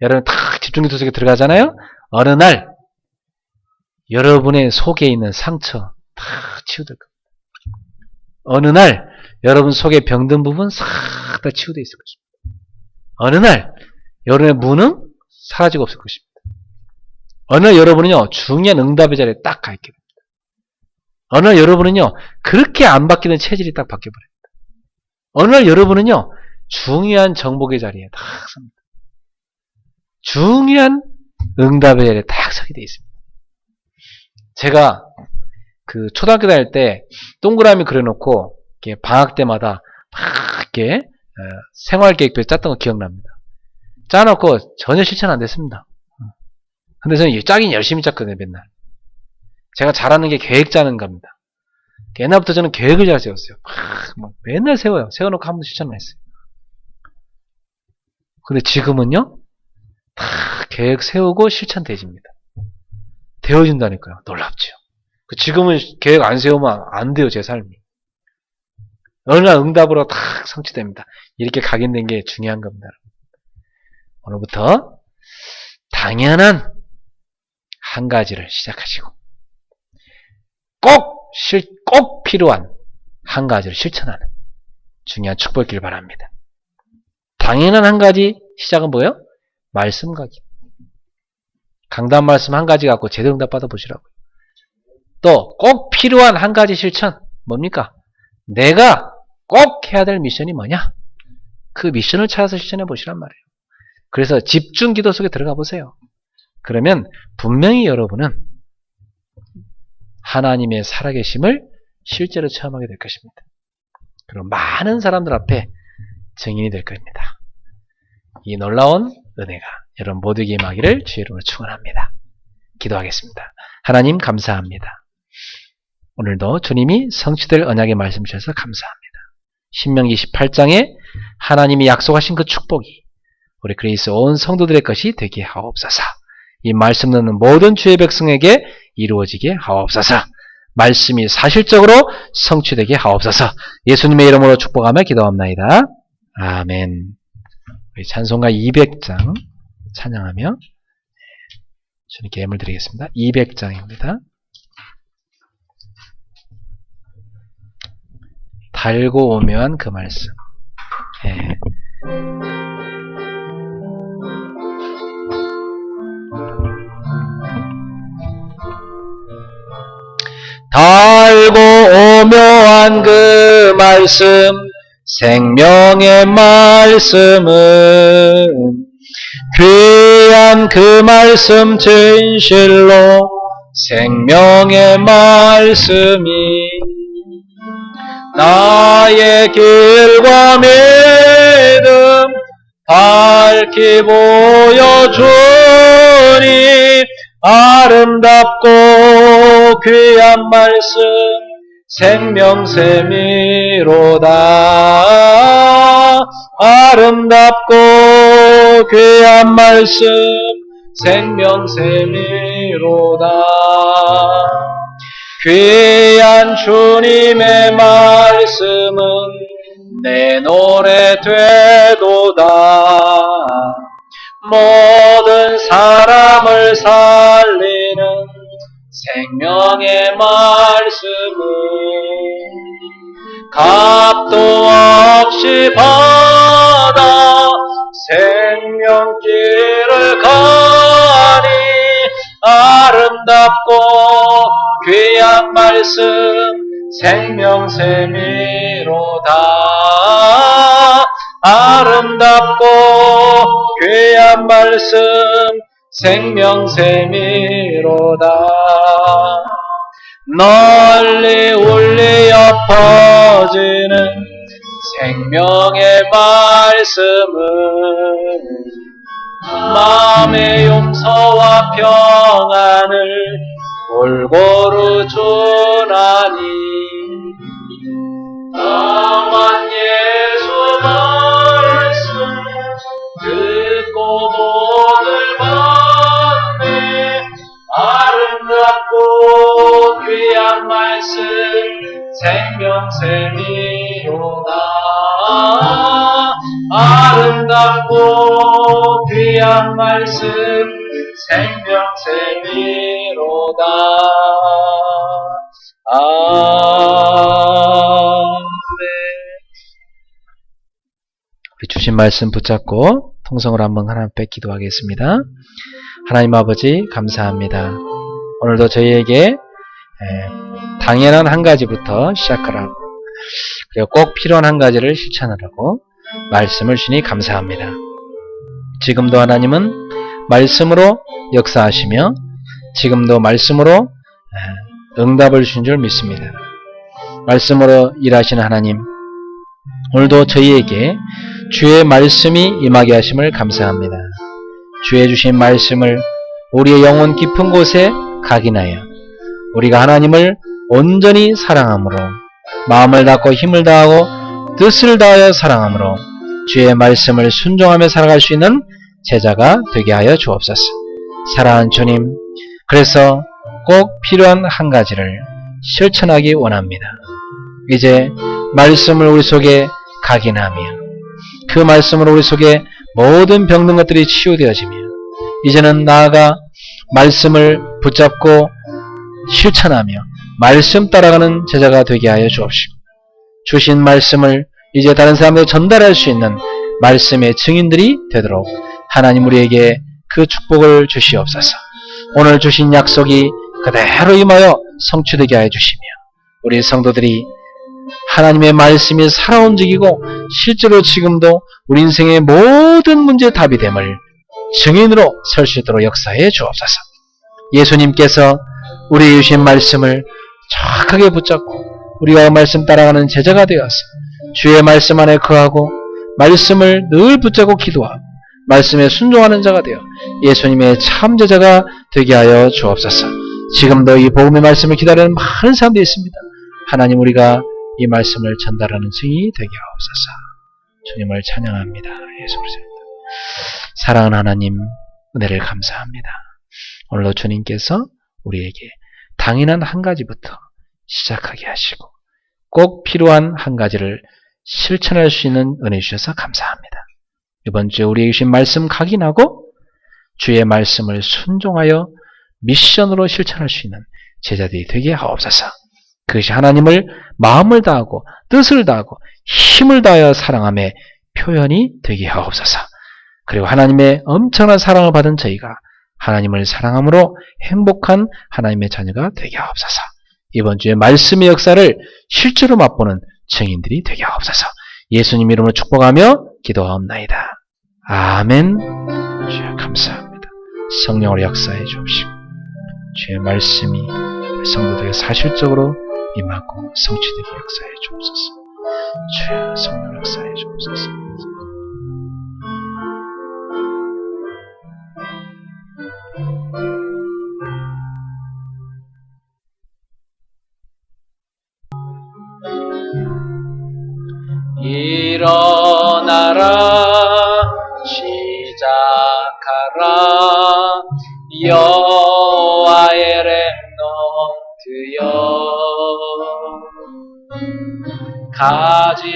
여러분 탁 집중기도 속에 들어가잖아요. 어느 날 여러분의 속에 있는 상처 다 치유될 겁니다. 어느 날 여러분 속에 병든 부분 싹 다 치유되어 있을 것입니다. 어느 날 여러분의 무능 사라지고 없을 것입니다. 어느 날 여러분은요 중요한 응답의 자리에 딱 가 있게 됩니다. 어느 날 여러분은요 그렇게 안 바뀌는 체질이 딱 바뀌어 버립니다. 어느 날 여러분은요 중요한 정복의 자리에 딱 섭니다. 중요한 응답의 자리에 딱 서게 되어 있습니다. 제가 그 초등학교 다닐 때 동그라미 그려놓고 이렇게 방학 때마다 막 이렇게 생활계획표 짰던 거 기억납니다. 짜놓고 전혀 실천 안 됐습니다. 근데 저는 짜긴 열심히 짰거든요, 맨날. 제가 잘하는 게 계획 짜는 겁니다. 옛날부터 저는 계획을 잘 세웠어요. 막 맨날 세워요. 세워놓고 한 번도 실천 안 했어요. 근데 지금은요, 다 계획 세우고 실천 되집니다. 되어진다니까요. 놀랍죠. 지금은 계획 안 세우면 안 돼요, 제 삶이. 어느 날 응답으로 탁 성취됩니다. 이렇게 각인된 게 중요한 겁니다. 오늘부터 당연한 한 가지를 시작하시고 꼭 필요한 한 가지를 실천하는 중요한 축복이길 바랍니다. 당연한 한 가지 시작은 뭐예요? 말씀 가기. 강단 말씀 한 가지 갖고 제대로 응답 받아보시라고요. 또 꼭 필요한 한 가지 실천 뭡니까? 내가 꼭 해야 될 미션이 뭐냐? 그 미션을 찾아서 실천해 보시란 말이에요. 그래서 집중 기도 속에 들어가 보세요. 그러면 분명히 여러분은 하나님의 살아계심을 실제로 체험하게 될 것입니다. 그리고 많은 사람들 앞에 증인이 될 겁니다. 이 놀라운 은혜가 여러분 모두에게 임하기를 주의 이름으로 축원합니다. 기도하겠습니다. 하나님 감사합니다. 오늘도 주님이 성취될 언약의 말씀 주셔서 감사합니다. 신명기 18장에 하나님이 약속하신 그 축복이 우리 그리스 온 성도들의 것이 되게 하옵소서. 이 말씀 듣는 모든 주의 백성에게 이루어지게 하옵소서. 말씀이 사실적으로 성취되게 하옵소서. 예수님의 이름으로 축복하며 기도합나이다. 아멘. 우리 찬송가 200장 찬양하며 주님께 예물 드리겠습니다. 200장입니다. 달고 오묘한 그 말씀. 예. 달고 오묘한 그 말씀, 생명의 말씀은 귀한 그 말씀 진실로 생명의 말씀이 나의 길과 믿음 밝히 보여주니 아름답고 귀한 말씀 생명샘이로다. 아름답고 귀한 말씀 생명샘이로다. 귀한 주님의 말씀은 내 노래 되도다. 모든 사람을 살리는 생명의 말씀은 값도 없이 받아 생명길을 가니 아름답고 귀한 말씀 생명샘이로다. 아름답고 귀한 말씀 생명샘이로다. 널리 울리어 퍼지는 생명의 말씀은 마음의 용서와 평안을 골고루 주나니 다만 예수 말씀 듣고 복을 받네. 아름답고 귀한 말씀 생명샘이로다. 아름답고 귀한 말씀 생명샘이로다. 아멘. 우리 주신 말씀 붙잡고 통성으로 한번 하나님 앞에 기도하겠습니다. 하나님 아버지 감사합니다. 오늘도 저희에게 당연한 한 가지부터 시작하라고, 그리고 꼭 필요한 한 가지를 실천하라고 말씀을 주시니 감사합니다. 지금도 하나님은 말씀으로 역사하시며 지금도 말씀으로 응답을 주신 줄 믿습니다. 말씀으로 일하시는 하나님, 오늘도 저희에게 주의 말씀이 임하게 하심을 감사합니다. 주의 주신 말씀을 우리의 영혼 깊은 곳에 각인하여 우리가 하나님을 온전히 사랑함으로, 마음을 다하고 힘을 다하고 뜻을 다하여 사랑함으로 주의 말씀을 순종하며 살아갈 수 있는 제자가 되게 하여 주옵소서. 사랑하는 주님, 그래서 꼭 필요한 한 가지를 실천하기 원합니다. 이제 말씀을 우리 속에 각인하며 그 말씀으로 우리 속에 모든 병든 것들이 치유되어지며 이제는 나아가 말씀을 붙잡고 실천하며 말씀 따라가는 제자가 되게 하여 주옵시고, 주신 말씀을 이제 다른 사람에게 전달할 수 있는 말씀의 증인들이 되도록 하나님 우리에게 그 축복을 주시옵소서. 오늘 주신 약속이 그대로 임하여 성취되게 하여 주시며 우리 성도들이 하나님의 말씀이 살아 움직이고 실제로 지금도 우리 인생의 모든 문제의 답이 됨을 증인으로 설 수 있도록 역사해 주옵소서. 예수님께서 우리에게 주신 말씀을 정확하게 붙잡고 우리가 그 말씀 따라가는 제자가 되어서 주의 말씀 안에 거하고 말씀을 늘 붙잡고 기도하고 말씀에 순종하는 자가 되어 예수님의 참 제자가 되게 하여 주옵소서. 지금도 이 복음의 말씀을 기다리는 많은 사람들이 있습니다. 하나님, 우리가 이 말씀을 전달하는 증인이 되게 하옵소서. 주님을 찬양합니다. 예수 그리스도입니다. 사랑하는 하나님, 은혜를 감사합니다. 오늘도 주님께서 우리에게 당연한 한 가지부터 시작하게 하시고 꼭 필요한 한 가지를 실천할 수 있는 은혜 주셔서 감사합니다. 이번 주에 우리에게 주신 말씀 각인하고 주의 말씀을 순종하여 미션으로 실천할 수 있는 제자들이 되게 하옵소서. 그것이 하나님을 마음을 다하고 뜻을 다하고 힘을 다하여 사랑함의 표현이 되게 하옵소서. 그리고 하나님의 엄청난 사랑을 받은 저희가 하나님을 사랑함으로 행복한 하나님의 자녀가 되게 하옵소서. 이번 주에 말씀의 역사를 실제로 맛보는 증인들이 되게 하옵소서. 예수님 이름으로 축복하며 기도하옵나이다. 아멘. 주여 감사합니다. 성령으로 역사해 주옵시고 주의 말씀이 성도들에게 사실적으로 임하고 성취되게 역사해 주옵소서. 주여 성령 역사해 주옵소서. 일어나라 시작하라 여호와의 렘넌트여 가진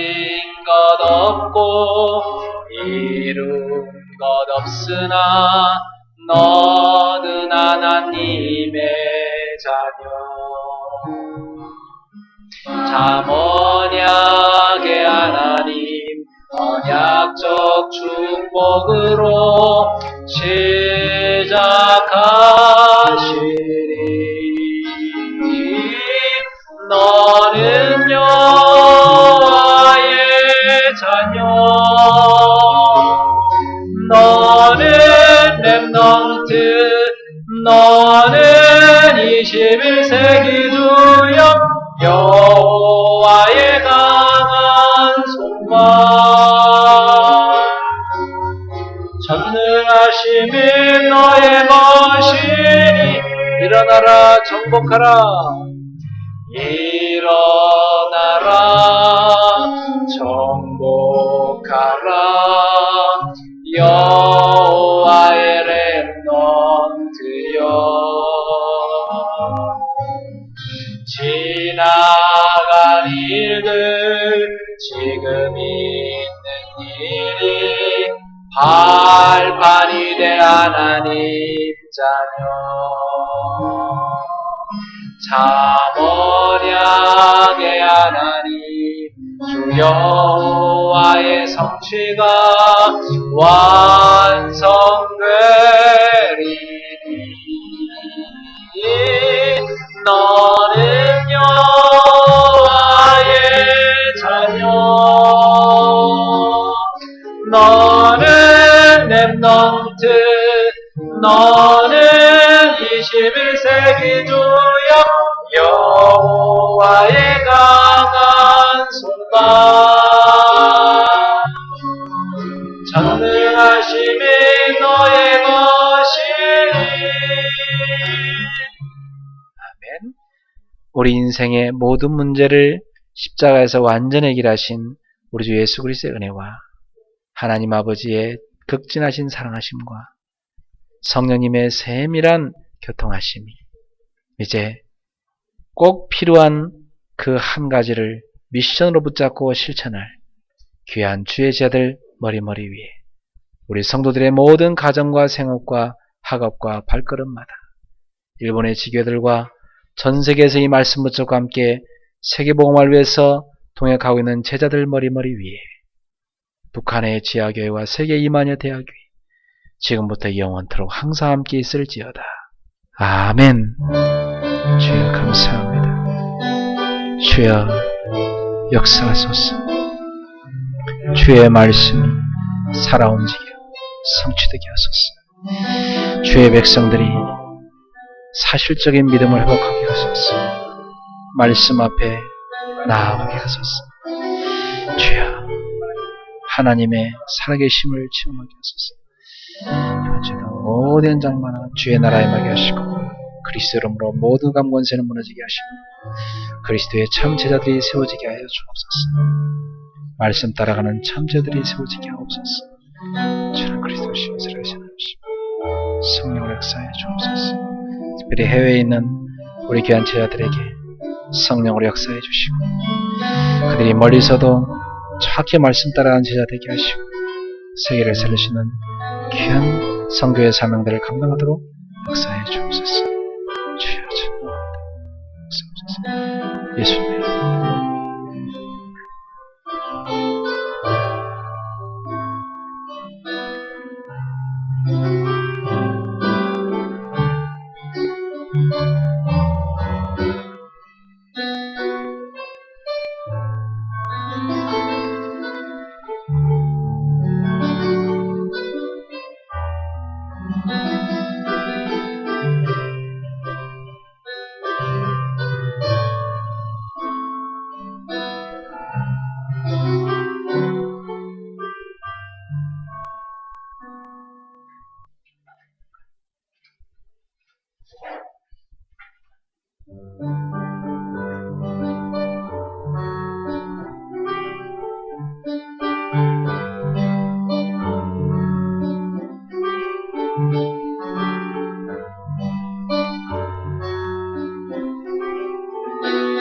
것 없고 이룬 것 없으나 너는 하나님의 자녀 참 언약의 하나님 언약적 축복으로 시작하시리 너는 여호와의 자녀 너는 렘넌트 너는 21세기 주역 여호와의 강한 손과 전능하심이 너의 것이니 일어나라 정복하라 일어나라 정복하라 여호와의 렘넌트여 지나간 일들 지금 있는 일이 발판이 돼 하나님 자녀 참 언약의 하나님 주 여호와의 성취가 완성되리니 너는 여호와의 자녀 너는 렘넌트 너는 21세기 주역 여호와의 강한 손과 전능하심이 너의 것이니 아멘. 우리 인생의 모든 문제를 십자가에서 완전히 해결하신 우리 주 예수 그리스도의 은혜와 하나님 아버지의 극진하신 사랑하심과 성령님의 세밀한 교통하심이 이제 꼭 필요한 그 한 가지를 미션으로 붙잡고 실천할 귀한 주의 자들 머리머리 위에 우리 성도들의 모든 가정과 생업과 학업과 발걸음마다 일본의 지교들과 전 세계에서 이 말씀 붙잡고 함께 세계복음을 위해서 동역하고 있는 제자들 머리머리 위에 북한의 지하교회와 세계 이만여 대학교회 지금부터 영원토록 항상 함께 있을지어다. 아멘. 주여 감사합니다. 주여 역사하소서. 주의 말씀이 살아움직여 성취되게 하소서. 주의 백성들이 사실적인 믿음을 회복하게 하소서. 말씀 앞에 나아가게 하소서. 주여 하나님의 살아계심을 체험하게 하소서. 현재도 모든 장마나 주의 나라에 임하게 하시고 그리스도 이름으로 모든 감권세는 무너지게 하시고 그리스도의 참 제자들이 세워지게 하여 주옵소서. 말씀 따라가는 참 제자들이 세워지게 하옵소서. 주는 그리스도 시험스레 하시옵시고 성령을 역사해 주옵소서. 특별히 해외에 있는 우리 귀한 제자들에게 성령으로 역사해 주시고 그들이 멀리서도 정확히 말씀 따라가는 제자 되게 하시고 세계를 살리시는 귀한 선교의 사명들을 감당하도록 역사해 주옵소서. 주여 주옵소서. 예수님.